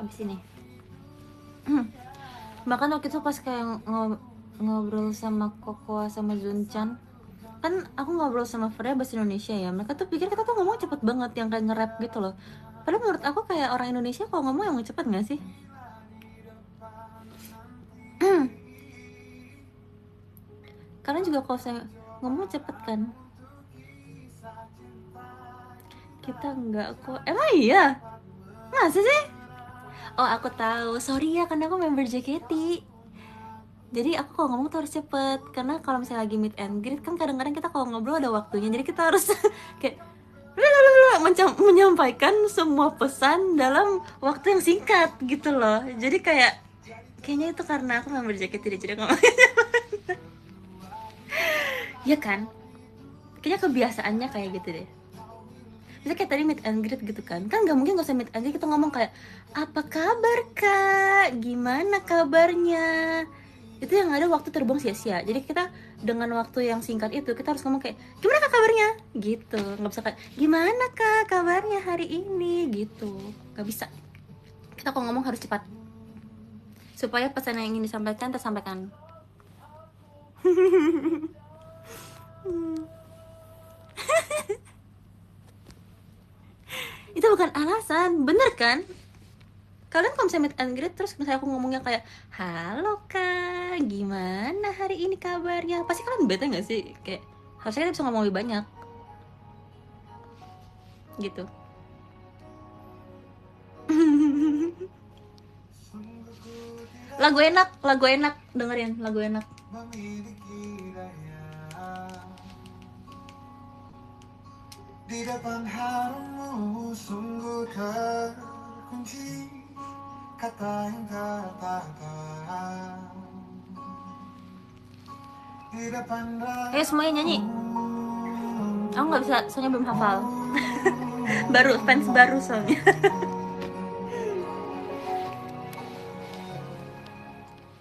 Abis ini. Bahkan waktu itu pas kayak ngobrol sama Kokoa sama Zunchan, kan aku ngobrol sama Freya bahasa Indonesia ya. Mereka tuh pikir kita tuh ngomong cepet banget, yang kayak nge-rap gitu loh. Padahal menurut aku kayak orang Indonesia kalau ngomong emang cepet gak sih? Kalian juga kalau saya ngomong cepet kan? Kita enggak kok. Emang iya? Masa sih? Oh, aku tahu. Sorry ya, karena aku member JKT. Jadi aku kalau ngomong tuh harus cepet. Karena kalau misalnya lagi meet and greet kan kadang-kadang kita kalau ngobrol ada waktunya. Jadi kita harus kayak menyampaikan semua pesan dalam waktu yang singkat gitu loh. Jadi kayaknya itu karena aku member JKT jadi ngomong. Ya kan? Kayaknya kebiasaannya kayak gitu deh. Misalnya kayak tadi meet and greet gitu kan gak mungkin gak usah meet and greet kita ngomong kayak apa kabar kak, gimana kabarnya, itu yang ada waktu terbuang sia-sia. Jadi kita dengan waktu yang singkat itu kita harus ngomong kayak gimana kak kabarnya gitu, nggak bisa kayak gimana kak kabarnya hari ini gitu, nggak bisa. Kita kalau ngomong harus cepat supaya pesan yang ingin disampaikan tersampaikan. Itu bukan alasan, bener kan? Kalian kalau misalnya meet and greet terus misalnya aku ngomongnya kayak halo kak, gimana hari ini kabarnya, pasti kalian bete gak sih? Kayak harusnya kita bisa ngomong lebih banyak gitu. Lagu enak, dengerin lagu enak. Di depan harummu sungguh terkunci kata yang terkatakan. Di depan ayo semuanya nyanyi. Aku nggak bisa, soalnya belum hafal. Baru, fans baru soalnya.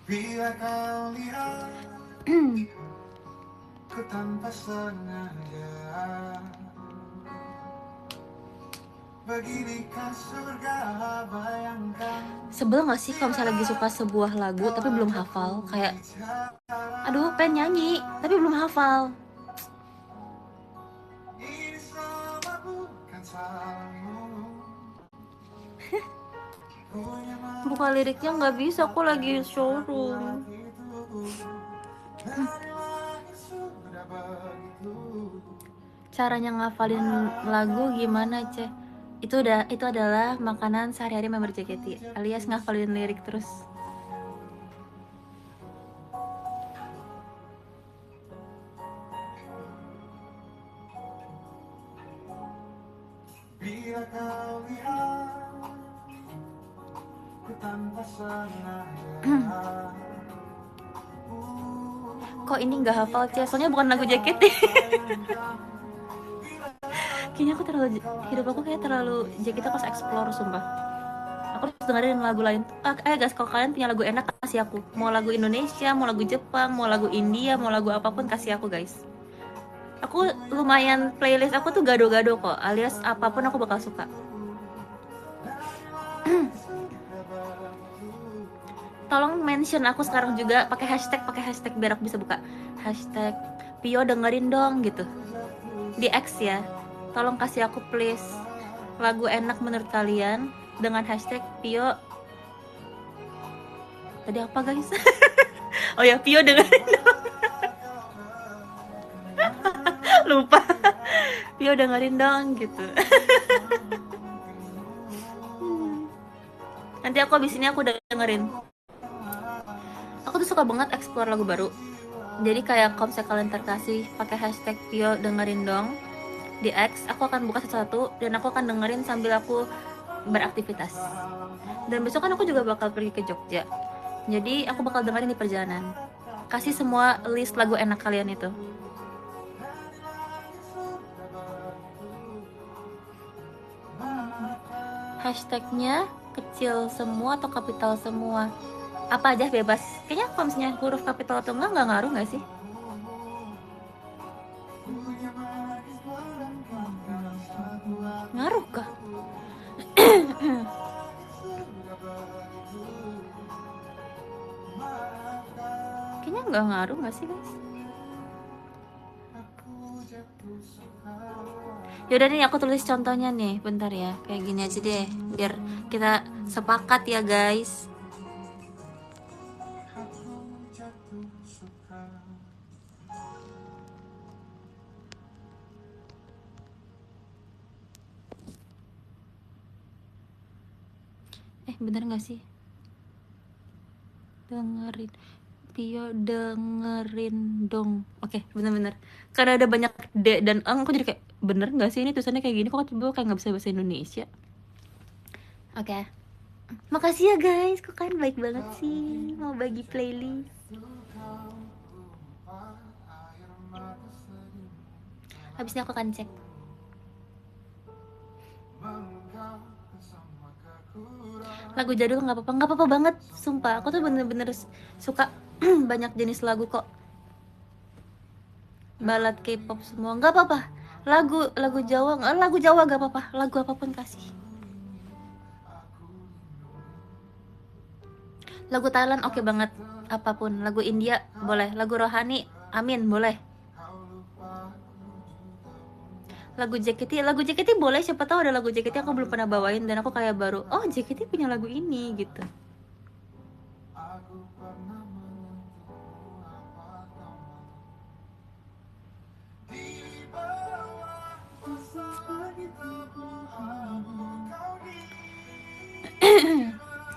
Bila kau lihat ku tanpa sengaja, beginikan surga bayangkan. Sebel gak sih kalau misalnya lagi suka sebuah lagu tapi belum hafal? Kayak aduh pengen nyanyi tapi belum hafal. Buka liriknya nggak bisa, aku lagi showroom. Caranya ngafalin lagu gimana, Ceh? Itu adalah makanan sehari-hari member JKT, alias ngafalin lirik terus. Kok ini nggak hafal sih? Soalnya bukan lagu JKT. Kayaknya aku terlalu, hidup aku kayak terlalu JKT pas explore sumpah. Aku harus dengerin lagu lain. Guys, kalau kalian punya lagu enak kasih aku. Mau lagu Indonesia, mau lagu Jepang, mau lagu India, mau lagu apapun kasih aku guys. Aku lumayan, playlist aku tuh gado-gado kok, alias apapun aku bakal suka. Tolong mention aku sekarang juga pakai hashtag biar aku bisa buka hashtag Pio dengerin dong gitu di X ya. Tolong kasih aku please lagu enak menurut kalian dengan hashtag Pio. Tadi apa guys? Oh ya, Pio dengerin dong. Lupa. Pio dengerin dong gitu. Nanti aku abis ini aku dengerin. Aku tuh suka banget explore lagu baru. Jadi kayak kalau misalnya kalian terkasih pakai hashtag Pio dengerin dong di X, aku akan buka satu-satu dan aku akan dengerin sambil aku beraktivitas. Dan besok kan aku juga bakal pergi ke Jogja. Jadi aku bakal dengerin di perjalanan. Kasih semua list lagu enak kalian itu. Hashtagnya kecil semua atau kapital semua? Apa aja bebas. Kayaknya kalau misalnya huruf kapital atau enggak ngaruh nggak sih? Ngaruh kah? Kayaknya nggak ngaruh nggak sih guys? Yaudah nih aku tulis contohnya nih, bentar ya. Kayak gini aja deh, biar kita sepakat ya guys. Bener gak sih? Dengerin Pio dengerin dong. Oke, bener-bener. Karena ada banyak D dan eng, aku jadi kayak bener gak sih ini tulisannya kayak gini? Kok tiba-tiba kayak gak bisa bahasa Indonesia? Oke. Makasih ya guys, kok kalian baik banget sih mau bagi playlist. Habisnya aku akan cek. Lagu jadul nggak apa-apa banget, sumpah. Aku tuh bener-bener suka banyak jenis lagu kok. Balad K-pop semua nggak apa-apa. Lagu Jawa nggak apa-apa. Lagu apapun kasih. Lagu Thailand oke banget, apapun. Lagu India boleh. Lagu rohani, amin boleh. Lagu JKT boleh, siapa tahu ada lagu JKT aku belum pernah bawain dan aku kayak baru, oh JKT punya lagu ini gitu.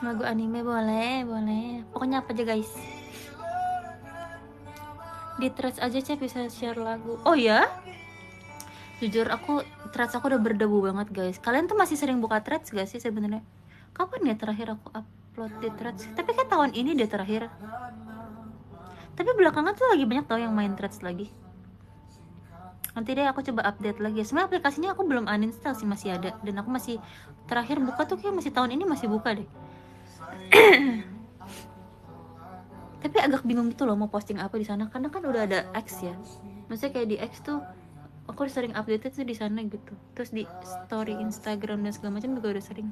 Lagu anime boleh. Pokoknya apa aja guys. Di threads aja cek bisa share lagu. Oh ya? Jujur threads aku udah berdebu banget guys. Kalian tuh masih sering buka threads gak sih sebenarnya? Kapan ya terakhir aku upload di threads? Tapi kayak tahun ini deh terakhir. Tapi belakangan tuh lagi banyak tau yang main threads lagi. Nanti deh aku coba update lagi. Sebenarnya aplikasinya aku belum uninstall sih, masih ada. Dan aku masih terakhir buka tuh kayak masih tahun ini masih buka deh. Tapi agak bingung gitu loh mau posting apa di sana karena kan udah ada X ya. Maksudnya kayak di X tuh aku udah sering update tuh di sana gitu. Terus di story Instagram dan segala macam juga udah sering.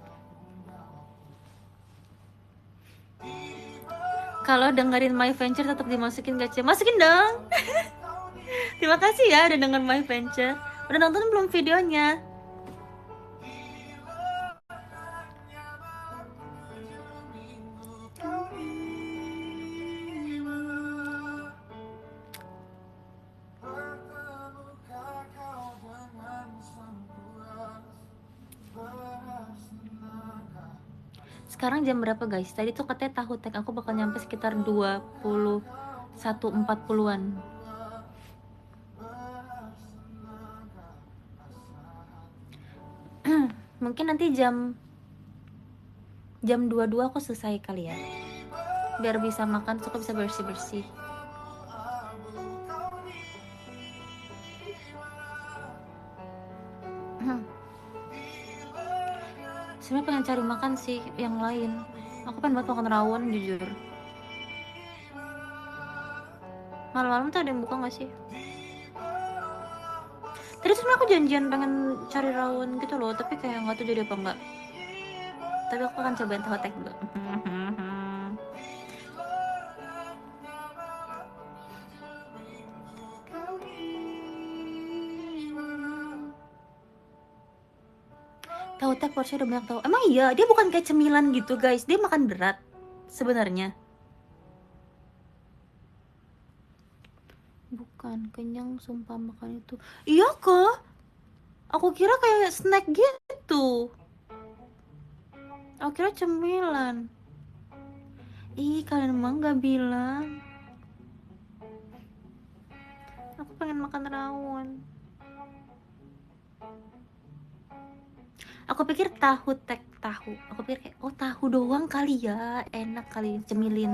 Kalau dengerin My Venture tetap dimasukin gacha, masukin dong. Terima kasih ya udah denger My Venture. Udah nonton belum videonya? Sekarang jam berapa guys? Tadi tuh katanya tahu tek aku bakal nyampe sekitar 21.40-an. Mungkin nanti jam 22 aku selesai kali ya, biar bisa makan terus aku bisa bersih-bersih. Sebenarnya pengen cari makan sih yang lain. Aku pengen banget makan rawon jujur. Malam-malam tuh ada yang buka nggak sih? Tadi sebenarnya aku janjian pengen cari rawon gitu loh, tapi kayak nggak tahu jadi apa enggak. Tapi aku akan cobain tahu tek dulu. Tahu tek porsinya udah banyak tahu. Emang iya, dia bukan kayak cemilan gitu guys, dia makan berat sebenarnya. Bukan, kenyang sumpah makan itu. Iya kok? Aku kira kayak snack gitu. Aku kira cemilan. Ih, kalian emang gak bilang. Aku pengen makan rawon. Aku pikir tahu tek tahu. Aku pikir kayak oh tahu doang kali ya, enak kali cemilin.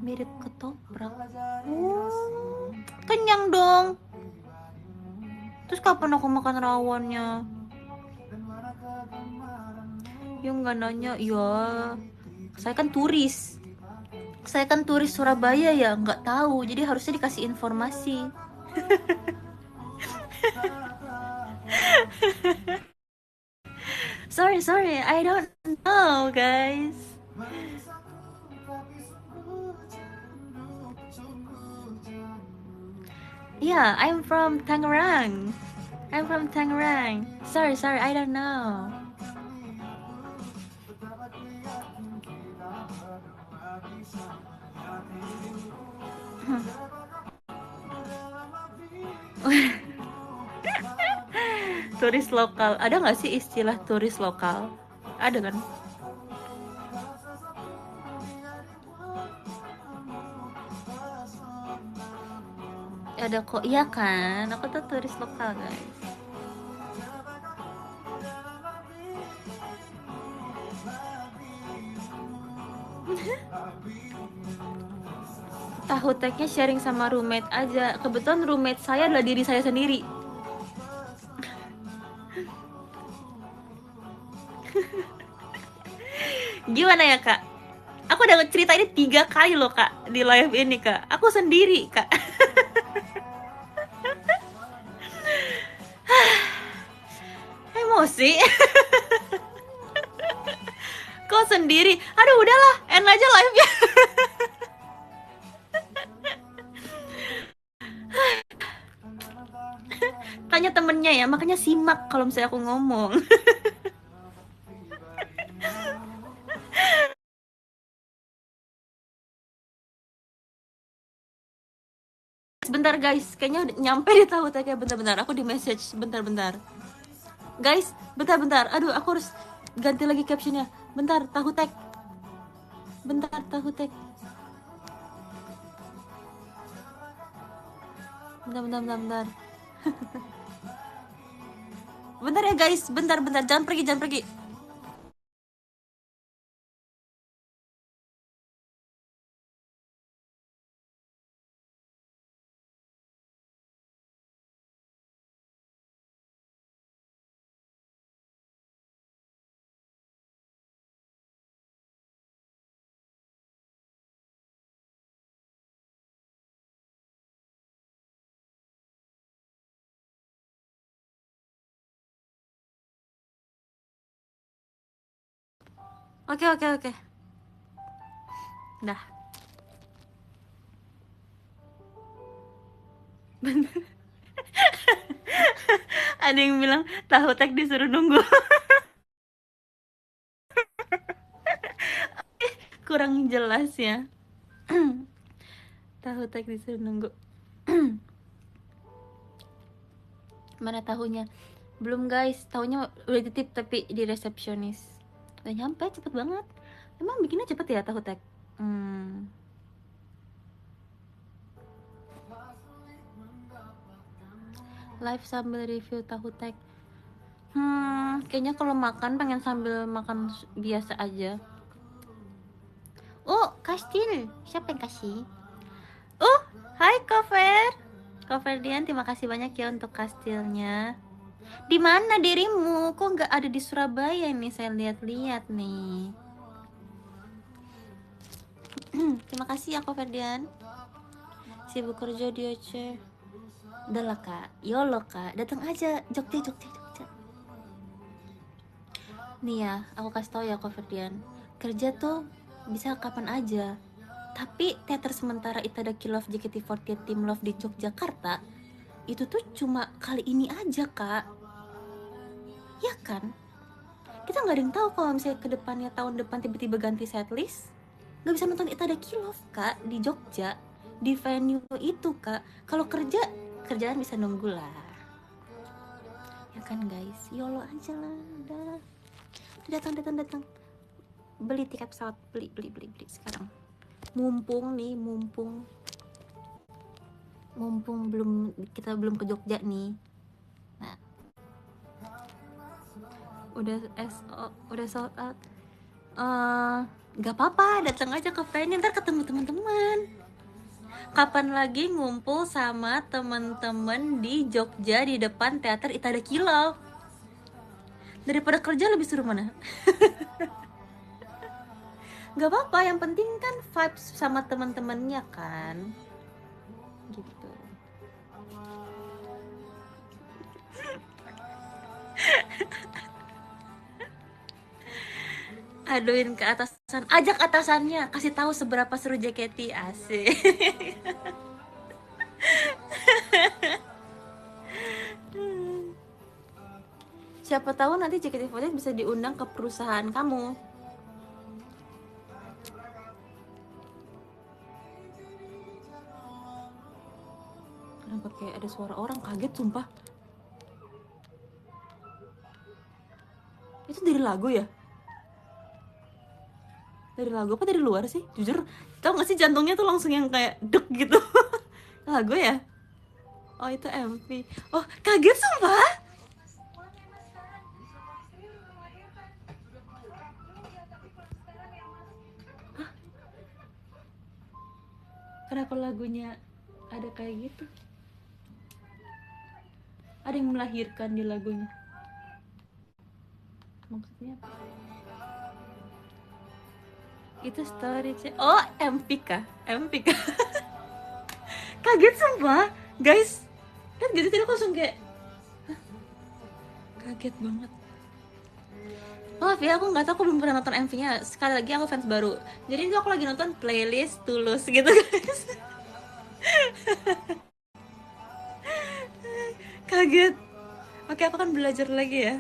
Mirip ketoprak. Kenyang dong. Terus kapan aku makan rawonnya? Ya nggak nanya, ya. Saya kan turis. Saya kan turis Surabaya ya, nggak tahu. Jadi harusnya dikasih informasi. sorry, I don't know, guys. Yeah, I'm from Tangerang. Sorry, I don't know. Turis lokal, ada nggak sih istilah turis lokal? Ada kan? Ada kok, iya kan? Aku tuh turis lokal guys. Tahu teknya sharing sama roommate aja. Kebetulan roommate saya adalah diri saya sendiri. Gimana ya kak? Aku udah cerita ini 3 kali loh kak di live ini kak. Aku sendiri kak. Emosi. Kok sendiri? Aduh udahlah, end aja live-nya. Tanya temennya ya, makanya simak kalau misalnya aku ngomong. Sebentar guys, kayaknya udah nyampe di tahu teknya. Bentar-bentar, aku di message. Bentar-bentar. Guys, bentar-bentar. Aduh, aku harus ganti lagi captionnya. Bentar, tahu tek. Bentar, tahu tek. Bentar. Bentar ya guys, bentar. Jangan pergi. Oke. Dah. Ada yang bilang tahu tek disuruh nunggu. Kurang jelas ya. Tahu tek disuruh nunggu. Mana tahunya? Belum guys, tahunya udah titip tapi di resepsionis. Udah nyampe cepet banget. Emang bikinnya cepet ya tahu tek? Live sambil review tahu tek. Kayaknya kalau makan pengen sambil makan biasa aja. Oh, kastil. Siapa yang kasih? Hai Cover. Coverdian, terima kasih banyak ya untuk kastilnya. Di mana dirimu? Kok nggak ada di Surabaya nih? Saya lihat-lihat nih. Terima kasih ya Coverdian. Sibuk kerja di Aceh. Udah lah kak, yolo kak, datang aja Jogja. Nih ya, aku kasih tau ya Coverdian, kerja tuh bisa kapan aja. Tapi teater sementara Itada Love JKT48 Team Love di Yogyakarta itu tuh cuma kali ini aja kak. Ya kan? Kita nggak ada yang tahu kalau misalnya ke depannya tahun depan tiba-tiba ganti setlist, nggak bisa nonton Itada Love kak di Jogja, di venue itu kak. Kalau kerjaan bisa nunggu lah. Ya kan guys, yolo aja lah, udah. Datang. Beli tiket pesawat, beli sekarang. Mumpung kita belum ke Jogja nih. Nah, udah sold out. Gak apa-apa, datang aja ke venue, ntar ketemu teman-teman. Kapan lagi ngumpul sama teman-teman di Jogja di depan teater Itada Love? Daripada kerja lebih seru mana? Gak apa-apa, yang penting kan vibes sama teman-temannya kan, gitu. Aduin ke atasan, ajak atasannya, kasih tahu seberapa seru JKT, asik. Siapa tahu nanti JKT48 bisa diundang ke perusahaan kamu. Kenapa kayak ada suara orang, kaget sumpah. Itu dari lagu ya? Dari lagu apa dari luar sih? Jujur, tau gak sih jantungnya tuh langsung yang kayak dek gitu. Lagu ya? Oh itu MV. Oh kaget sumpah. Hah? Kenapa lagunya ada kayak gitu? Ada yang melahirkan di lagunya. Maksudnya apa? Itu story cek. Oh MV kah? Kaget sumpah guys, kan gitu tidak langsung kayak hah? Kaget banget. Maaf ya, aku nggak tahu, aku belum pernah nonton MV-nya. Sekali lagi aku fans baru, jadi itu aku lagi nonton playlist Tulus gitu guys. Kaget. Oke, aku kan belajar lagi ya.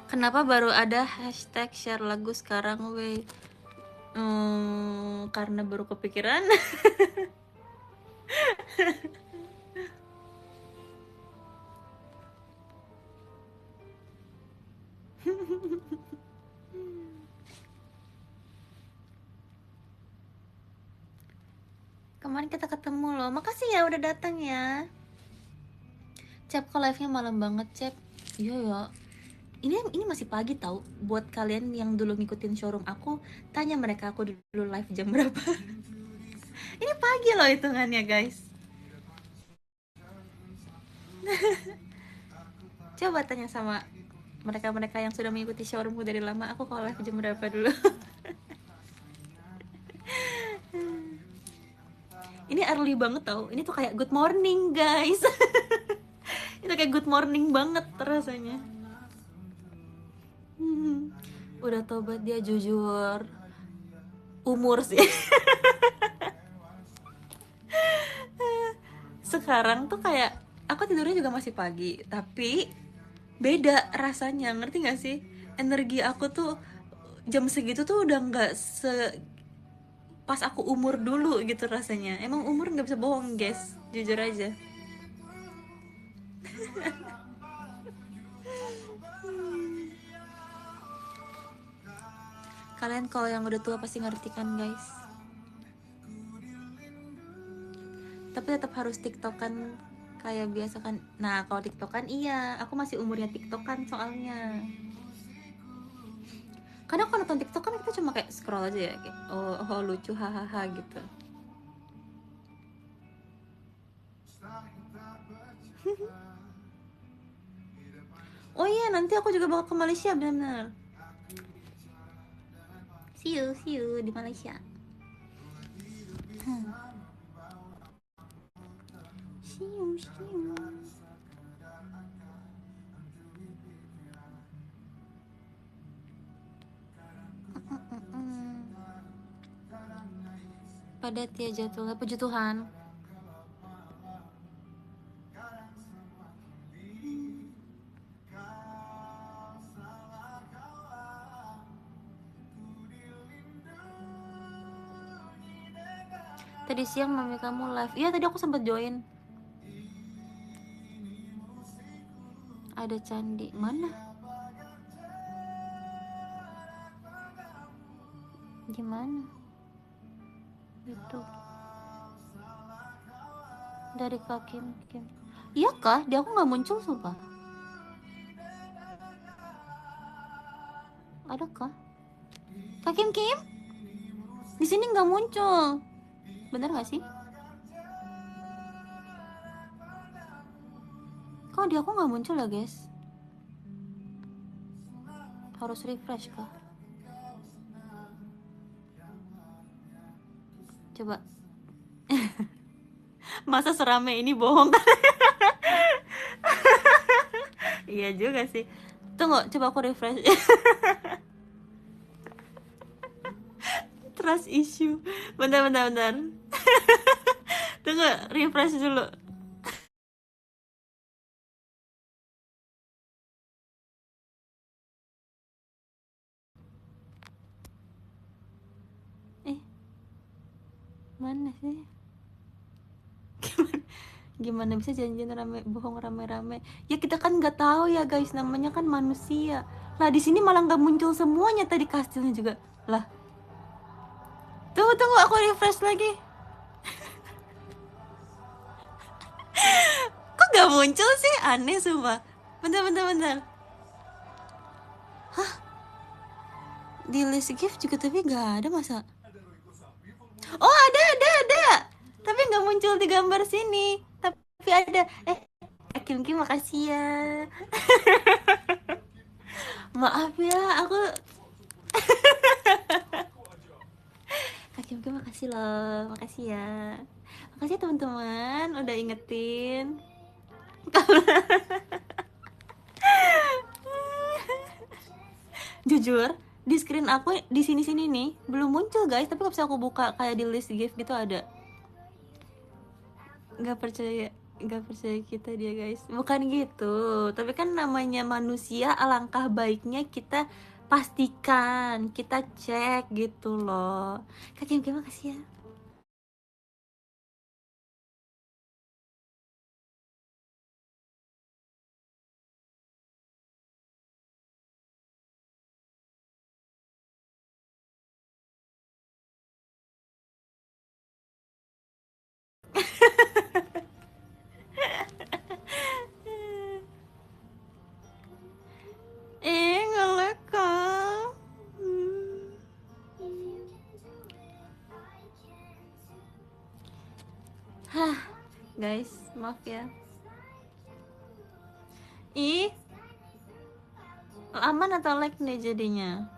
Kenapa baru ada hashtag share lagu sekarang, weh? Karena baru kepikiran. Kemarin kita ketemu loh. Makasih ya udah datang ya. Cep, kok live-nya malam banget, Cep? Iya ya. Ini masih pagi tau. Buat kalian yang dulu ngikutin showroom aku, tanya mereka aku dulu live jam berapa. Ini pagi loh hitungannya, guys. Coba tanya sama mereka-mereka yang sudah mengikuti showroomku dari lama, aku kalau live jam berapa dulu. Ini early banget tau. Ini tuh kayak good morning, guys. Itu kayak good morning banget rasanya. Udah tobat dia, jujur. Umur sih. Sekarang tuh kayak aku tidurnya juga masih pagi, tapi beda rasanya, ngerti gak sih? Energi aku tuh jam segitu tuh udah nggak pas aku umur dulu gitu rasanya. Emang umur nggak bisa bohong, guys, jujur aja. Kalian kalau yang udah tua pasti ngerti kan guys. Tapi tetap harus tiktokan kayak biasa kan. Nah kalau tiktokan iya, aku masih umurnya tiktokan soalnya. Karena kalau nonton tiktok kan kita cuma kayak scroll aja ya, kayak oh lucu hahaha gitu. Oh iya, nanti aku juga bakal ke Malaysia, benar-benar. See you di Malaysia. See you. Padat ya jadwalnya, puji Tuhan. Tadi siang mami kamu live. Iya tadi aku sempat join. Ada candi mana? Gimana? Itu dari Kak Kim. Iya kah? Dia aku nggak muncul sumpah. Ada kah? Kak Kim? Di sini nggak muncul. Bener nggak sih? Kok di aku nggak muncul ya guys? Harus refresh kah? Coba. Masa serame ini bohong? Iya juga sih. Tunggu, coba aku refresh. Trust issue. Bentar. Tunggu, refresh dulu. Mana sih? Gimana bisa janjian bohong rame-rame? Ya kita kan nggak tahu ya guys, namanya kan manusia. Lah di sini malah nggak muncul semuanya, tadi kastilnya juga. Lah. Tunggu aku refresh lagi. Kok nggak muncul sih? Aneh sumpah. Bentar. Hah? Di list gift juga tapi nggak ada masa? Oh ada. Tapi nggak muncul di gambar sini. Tapi ada. Kim makasih ya. Maaf ya, aku Kim makasih loh, makasih ya. Makasih ya teman-teman udah ingetin. Jujur, di screen aku di sini nih belum muncul guys, tapi kalau bisa aku buka kayak di list gift gitu ada. Nggak percaya kita dia guys, bukan gitu, tapi kan namanya manusia, alangkah baiknya kita pastikan, kita cek gitu loh. Kak Kim makasih ya. Ngelek kak. Hah, guys, maaf ya. Ih, aman atau lag nih jadinya?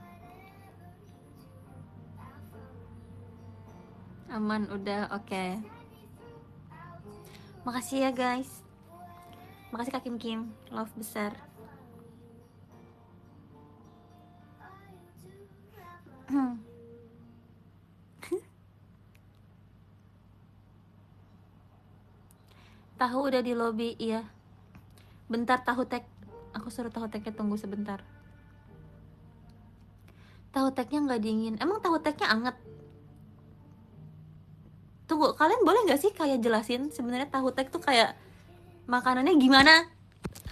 Aman, udah, oke. Makasih ya guys. Makasih Kak Kim, love besar. Tahu udah di lobby, iya. Bentar tahu tek, aku suruh tahu teknya tunggu sebentar. Tahu teknya nggak dingin, emang tahu teknya anget? Tunggu, kalian boleh nggak sih kayak jelasin sebenarnya tahu tek tuh kayak makanannya gimana?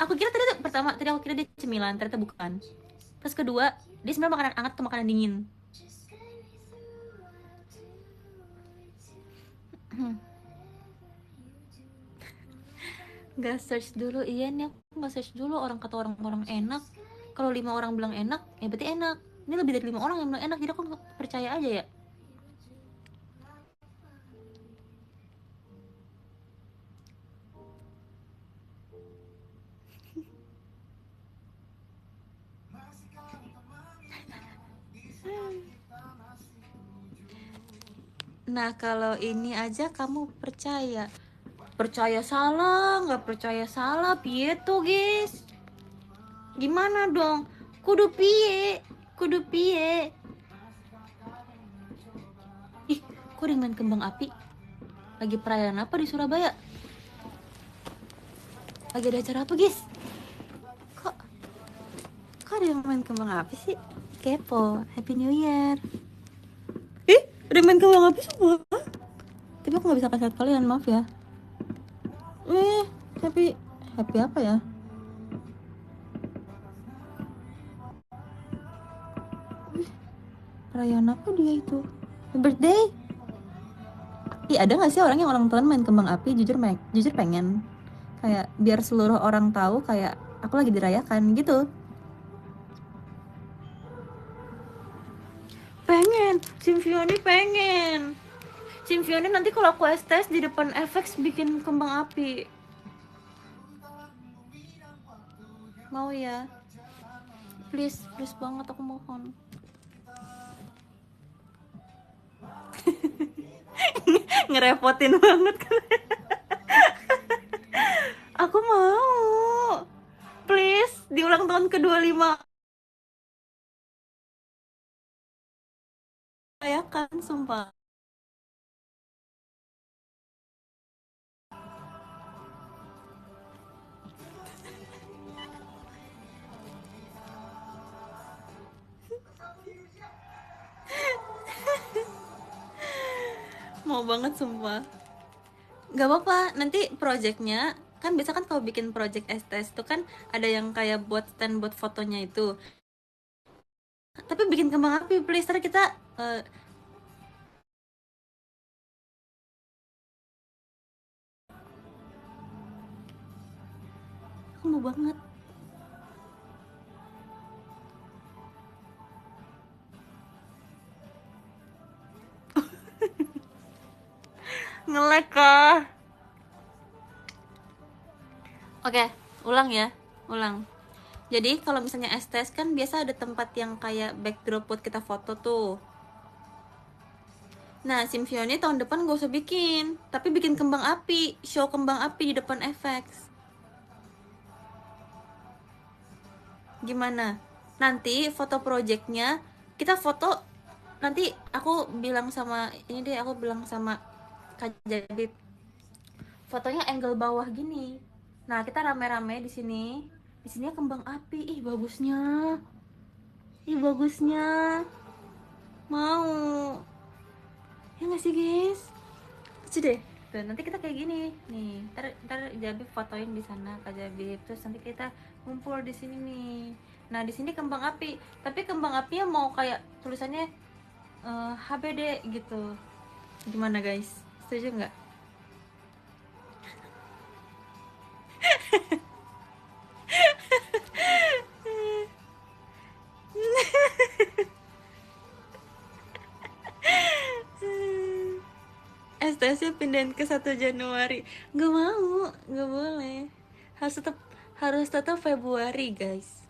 Aku kira tadi pertama, tadi aku kira dia cemilan, ternyata bukan. Terus kedua, dia sebenarnya makanan anget atau makanan dingin? Nggak search dulu, iya nih aku nggak search dulu orang kata orang-orang enak. Kalau 5 orang bilang enak, ya berarti enak. Ini lebih dari 5 orang yang bilang enak, jadi aku percaya aja ya. Nah kalau ini aja kamu percaya, percaya salah, nggak percaya salah, piye tuh guys? Gimana dong? Kudu piye? Kudu piye? Ih, kok ada yang main kembang api? Lagi perayaan apa di Surabaya? Lagi ada acara apa guys? Kok kok ada yang main kembang api sih? Kepo. Happy New Year. Ih, ada yang main kembang api semua. Tapi aku nggak bisa kasih lihat kalian, maaf ya. Tapi happy apa ya? Perayaan apa dia itu? Birthday? Ih, ada nggak sih orang yang ulang tahun main kembang api? Jujur pengen. Kayak biar seluruh orang tahu kayak aku lagi dirayakan gitu. Pengen, Simfioni pengen. Simfioni nanti kalau aku STS di depan FX bikin kembang api. Mau ya? Please banget aku mohon. Ngerepotin banget kan. Aku mau. Please, di ulang tahun ke-25 ya kan, sumpah. Mau banget sumpah. Gak apa-apa, nanti projectnya kan biasa kan kalau bikin project STS tuh kan ada yang kayak buat stand buat fotonya itu. Tapi bikin kembang api please, ntar kita aku mau banget. Ngelek kah? Oke, ulang ya, ulang. Jadi kalau misalnya STS kan biasa ada tempat yang kayak backdrop buat kita foto tuh. Nah, Simfioni tahun depan gak usah bikin, tapi bikin kembang api, show kembang api di depan FX. Gimana? Nanti foto projectnya kita foto, nanti aku bilang sama ini deh, aku bilang sama Kak Jabib, fotonya angle bawah gini. Nah, kita rame-rame di sini. Di sini kembang api. Ih, bagusnya. Ih, bagusnya. Mau. Ya nggak sih, guys? Lucu deh. Tuh, nanti kita kayak gini. Nih, ntar Jabib fotoin di sana, Kak Jabib. Terus nanti kita ngumpul di sini nih. Nah, di sini kembang api. Tapi kembang apinya mau kayak tulisannya HBD gitu. Gimana, guys? Setuju nggak? STS-nya pindahin ke 1 Januari. Gak mau, gak boleh. Harus tetap Februari, guys.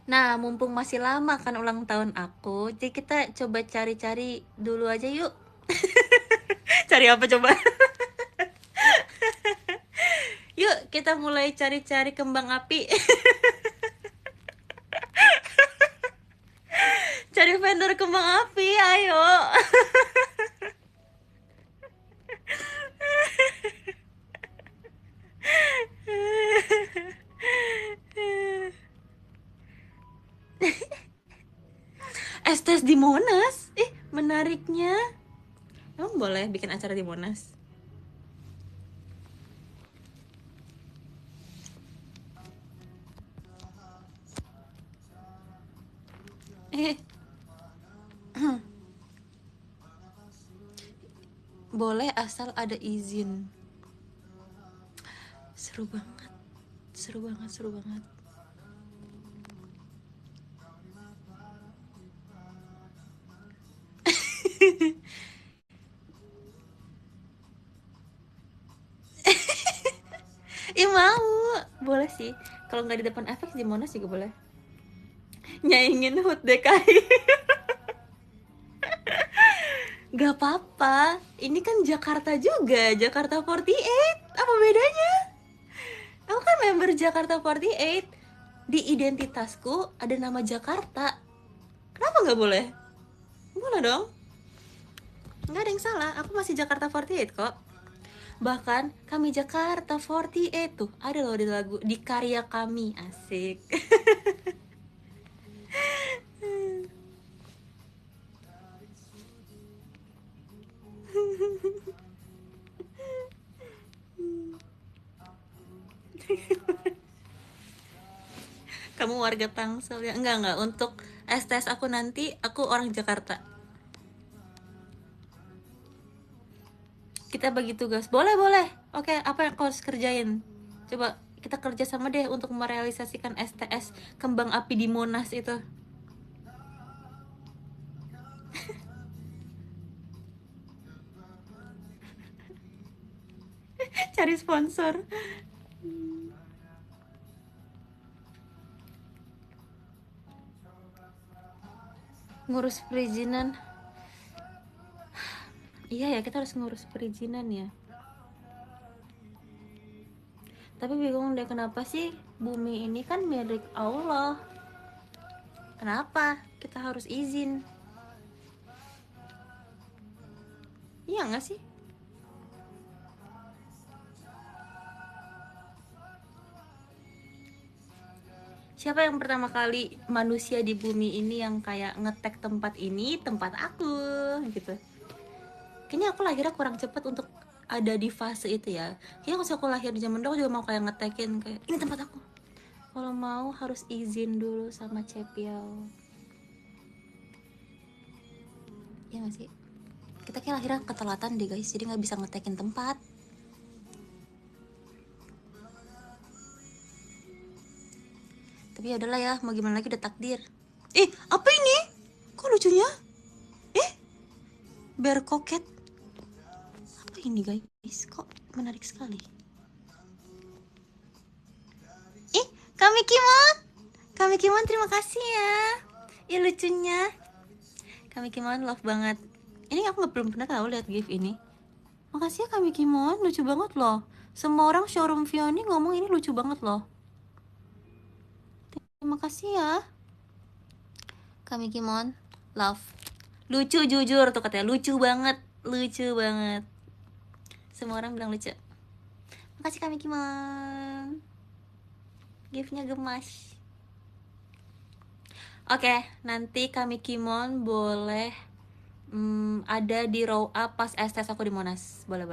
Nah, mumpung masih lama kan ulang tahun aku, jadi kita coba cari-cari dulu aja yuk. Cari apa coba? Yuk, kita mulai cari-cari kembang api. Cari vendor kembang api, ayo. STS di Monas. Menariknya. Emang boleh bikin acara di Monas? Eh, Boleh asal ada izin. Seru banget, seru banget, seru banget. Ih mau, boleh sih. Kalau nggak di depan FX di Monas juga boleh. Nyaingin HUT DKI. Gak apa-apa, ini kan Jakarta juga, Jakarta 48. Apa bedanya? Aku kan member Jakarta 48. Di identitasku ada nama Jakarta. Kenapa nggak boleh? Boleh dong. Nggak ada yang salah, aku masih Jakarta 48 kok. Bahkan kami Jakarta 48 tuh ada loh di lagu, di karya kami. Asik. Kamu warga Tangsel ya? Enggak, untuk STS aku nanti aku orang Jakarta. Kita bagi tugas. Boleh. Oke, apa yang kau harus kerjain? Coba kita kerja sama deh untuk merealisasikan STS kembang api di Monas itu. Cari sponsor. Ngurus perizinan. Iya ya, kita harus ngurus perizinan ya. Tapi bingung deh, kenapa sih bumi ini kan milik Allah? Kenapa kita harus izin? Iya nggak sih? Siapa yang pertama kali manusia di bumi ini yang kayak ngetek tempat ini, tempat aku gitu? Kayaknya aku lahirnya kurang cepet untuk ada di fase itu ya. Kayaknya kalau aku lahir di zaman dulu juga mau kayak ngetekin kayak ini tempat aku. Kalau mau harus izin dulu sama Cepiao. Iya gak sih? Kita kayak lahirnya ketelatan deh guys, jadi nggak bisa ngetekin tempat. Tapi ya udahlah ya, mau gimana lagi, udah takdir. Apa ini? Kok lucunya? Bear koket. Apa ini guys? Kok menarik sekali. Kami Kimon. Kami Kimon, terima kasih ya. Ih lucunya. Kami Kimon love banget. Ini aku belum pernah tahu lihat gift ini. Makasih ya Kami Kimon, lucu banget loh. Semua orang showroom Vioni ngomong ini lucu banget loh. Terima kasih ya Kami Kimon, love. Lucu jujur tuh katanya, lucu banget, lucu banget. Semua orang bilang lucu. Makasih Kami Kimon. Giftnya gemas. Oke, nanti Kami Kimon boleh ada di row up pas STS aku di Monas. Boleh.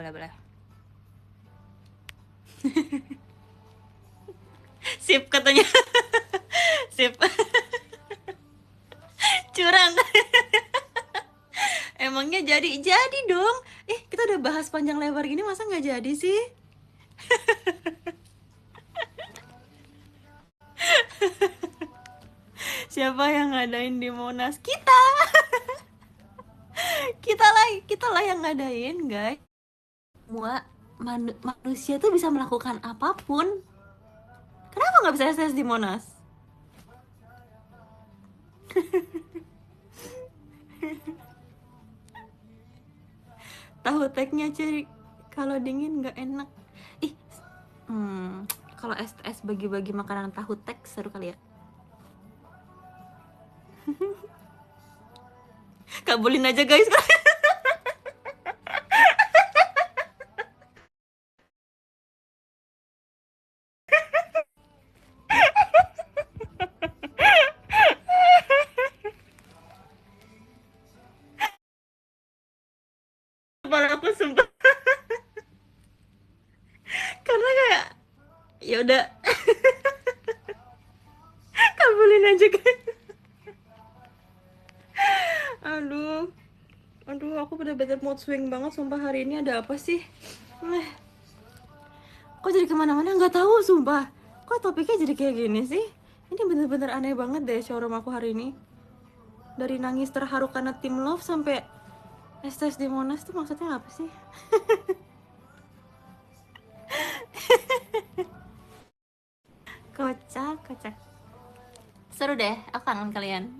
Sip katanya. Sip. Curang. Emangnya jadi dong. Kita udah bahas panjang lebar gini, masa nggak jadi sih? Siapa yang ngadain di Monas? Kita. Kita lah yang ngadain, guys. Semua manusia tuh bisa melakukan apapun. Kenapa nggak bisa STS di Monas? Tahu teknya ceri, kalau dingin nggak enak. ih Kalau STS bagi-bagi makanan tahu tek seru kali ya. Kabulin aja guys. Kepala aku sumpah. Karena kayak ya udah. Kabulin aja guys. Aduh. Aduh, aku bener-bener mood swing banget sumpah hari ini. Ada apa sih? Eh, kok jadi kemana-mana nggak tahu sumpah. Kok topiknya jadi kayak gini sih? Ini bener-bener aneh banget deh showroom aku hari ini. Dari nangis terharu karena Tim Love sampai estes di Monas tuh maksudnya apa sih? Kocak, kocak. Seru deh, aku kangen kalian.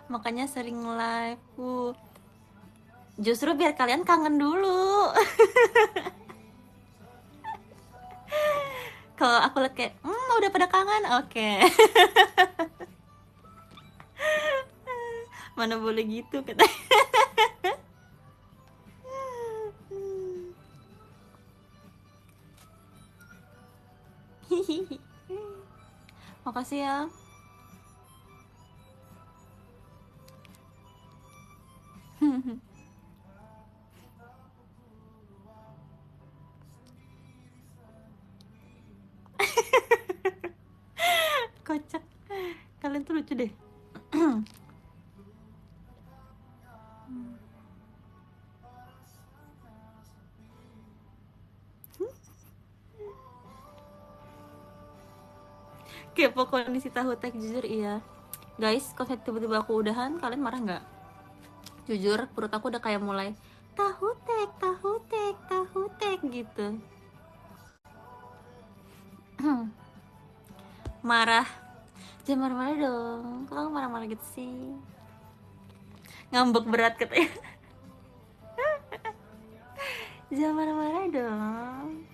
Makanya sering live. Justru biar kalian kangen dulu. Kalau aku liat kayak, udah pada kangen, oke. Mana boleh gitu katanya. Makasih ya. Kocak. Kalian tuh lucu deh. Kepo kondisi tahu tek, jujur iya. Guys, kalau tiba-tiba aku udahan, kalian marah nggak? Jujur, perut aku udah kayak mulai tahu tek, tahu tek, tahu tek gitu. Marah. Jangan marah-marah dong. Kok kamu marah-marah gitu sih? Ngambek berat katanya. Jangan marah-marah dong.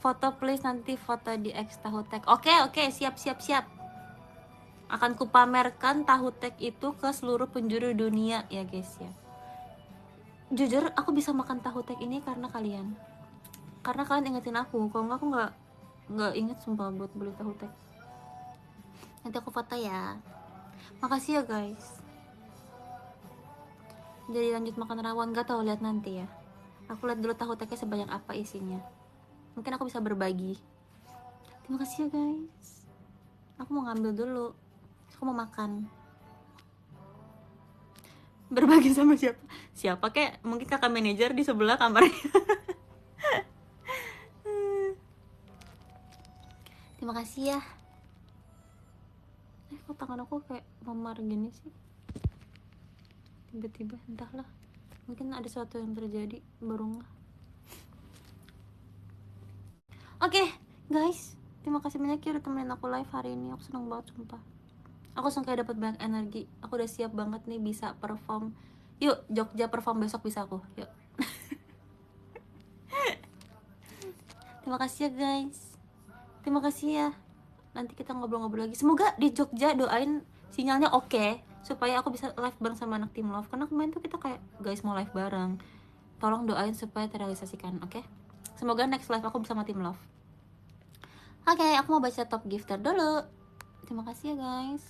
Foto please, nanti foto di X tahu tek. Oke, siap. Akan kupamerkan tahu tek itu ke seluruh penjuru dunia ya guys ya. Jujur, aku bisa makan tahu tek ini karena kalian. Karena kalian ingetin aku. Kalau nggak, aku nggak inget sumpah buat beli tahu tek. Nanti aku foto ya. Makasih ya guys. Jadi lanjut makan rawon, gak tau, lihat nanti ya. Aku lihat dulu tahu teknya sebanyak apa isinya. Mungkin aku bisa berbagi. Terima kasih ya guys. Aku mau ngambil dulu. Aku mau makan. Berbagi sama siapa? Siapa kek? Mungkin kakak manajer di sebelah kamarnya. Terima kasih ya. Kok tangan aku kayak memar gini sih? Tiba-tiba, entahlah. Mungkin ada sesuatu yang terjadi, baru nggak. Oke, guys. Terima kasih banyak ya udah temenin aku live hari ini. Aku seneng banget, sumpah. Aku langsung kayak dapat banyak energi. Aku udah siap banget nih bisa perform. Yuk, Jogja perform besok bisa aku. Yuk. Terima kasih ya guys. Terima kasih ya. Nanti kita ngobrol-ngobrol lagi. Semoga di Jogja doain sinyalnya oke, supaya aku bisa live bareng sama anak Tim Love. Karena kemarin tuh kita kayak guys mau live bareng. Tolong doain supaya terrealisasikan, oke? Semoga next live aku bersama Tim Love. Oke, aku mau baca top gifter dulu. Terima kasih ya guys.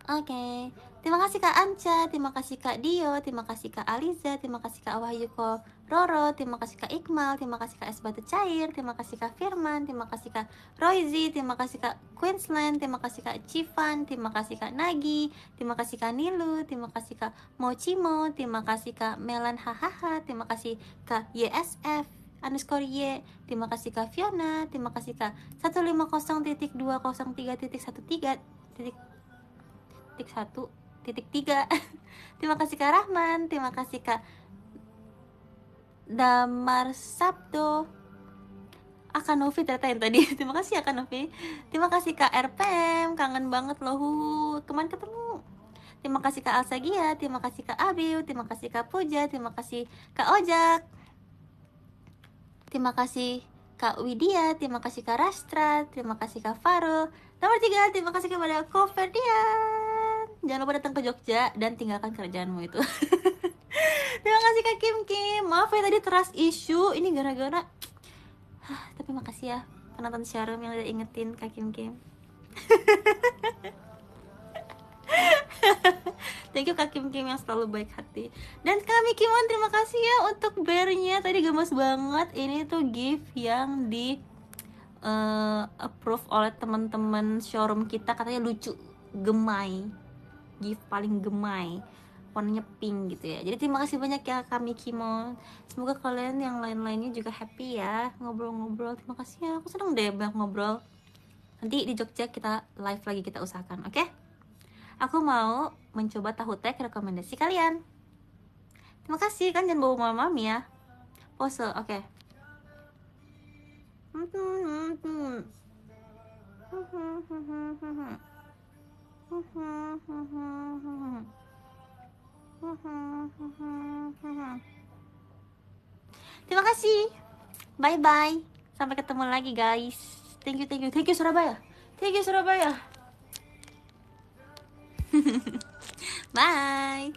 Oke, terima kasih Kak Anca, terima kasih Kak Dio, terima kasih Kak Aliza, terima kasih Kak Wahyuko Roro, terima kasih Kak Iqmal, terima kasih Kak Es Batu Cair, terima kasih Kak Firman, terima kasih Kak Royzi, terima kasih Kak Queensland, terima kasih Kak Civan, terima kasih Kak Nagi, terima kasih Kak Nilu, terima kasih Kak Mochimo, terima kasih Kak Melan Hahaha, terima kasih Kak YSF underscore Y, terima kasih Kak Fiona, terima kasih Kak 150.203.1.3. Terima kasih Kak Rahman, terima kasih Kak Damar Sabdo, Akanovi ternyata yang tadi. Terima kasih Akanovi. Terima kasih Kak RPM, kangen banget loh, kemarin ketemu. Terima kasih Kak Alsagia, terima kasih Kak Abiu, terima kasih Kak Puja, terima kasih Kak Ojak, terima kasih Kak Widya, terima kasih Kak Rastra, terima kasih Kak Faro. Nomor 3, terima kasih kepada Ko Ferdian. Jangan lupa datang ke Jogja dan tinggalkan kerjaanmu itu. Terima kasih Kak Kim Kim. Maaf ya tadi trust issue. Ini gara-gara tapi makasih ya penonton Sharum yang udah ingetin Kak Kim Kim. Thank Thank you Kak Kim Kim yang selalu baik hati. Dan Kak Mikimon terima kasih ya untuk bearnya. Tadi gemes banget. Ini tuh gift yang di approve oleh teman-teman showroom kita, katanya lucu, gemai, gift paling gemai, warnanya pink gitu ya. Jadi terima kasih banyak ya Kak Mikimon. Semoga kalian yang lain-lainnya juga happy ya ngobrol-ngobrol. Terima kasih ya, aku seneng deh banyak ngobrol. Nanti di Jogja kita live lagi, kita usahakan, oke? Aku mau mencoba tahu tek rekomendasi kalian. Terima kasih, kan jangan bawa mama ya. Pose, oke. Terima kasih. Bye bye. Sampai ketemu lagi guys. Thank you Surabaya. Thank you Surabaya. Bye.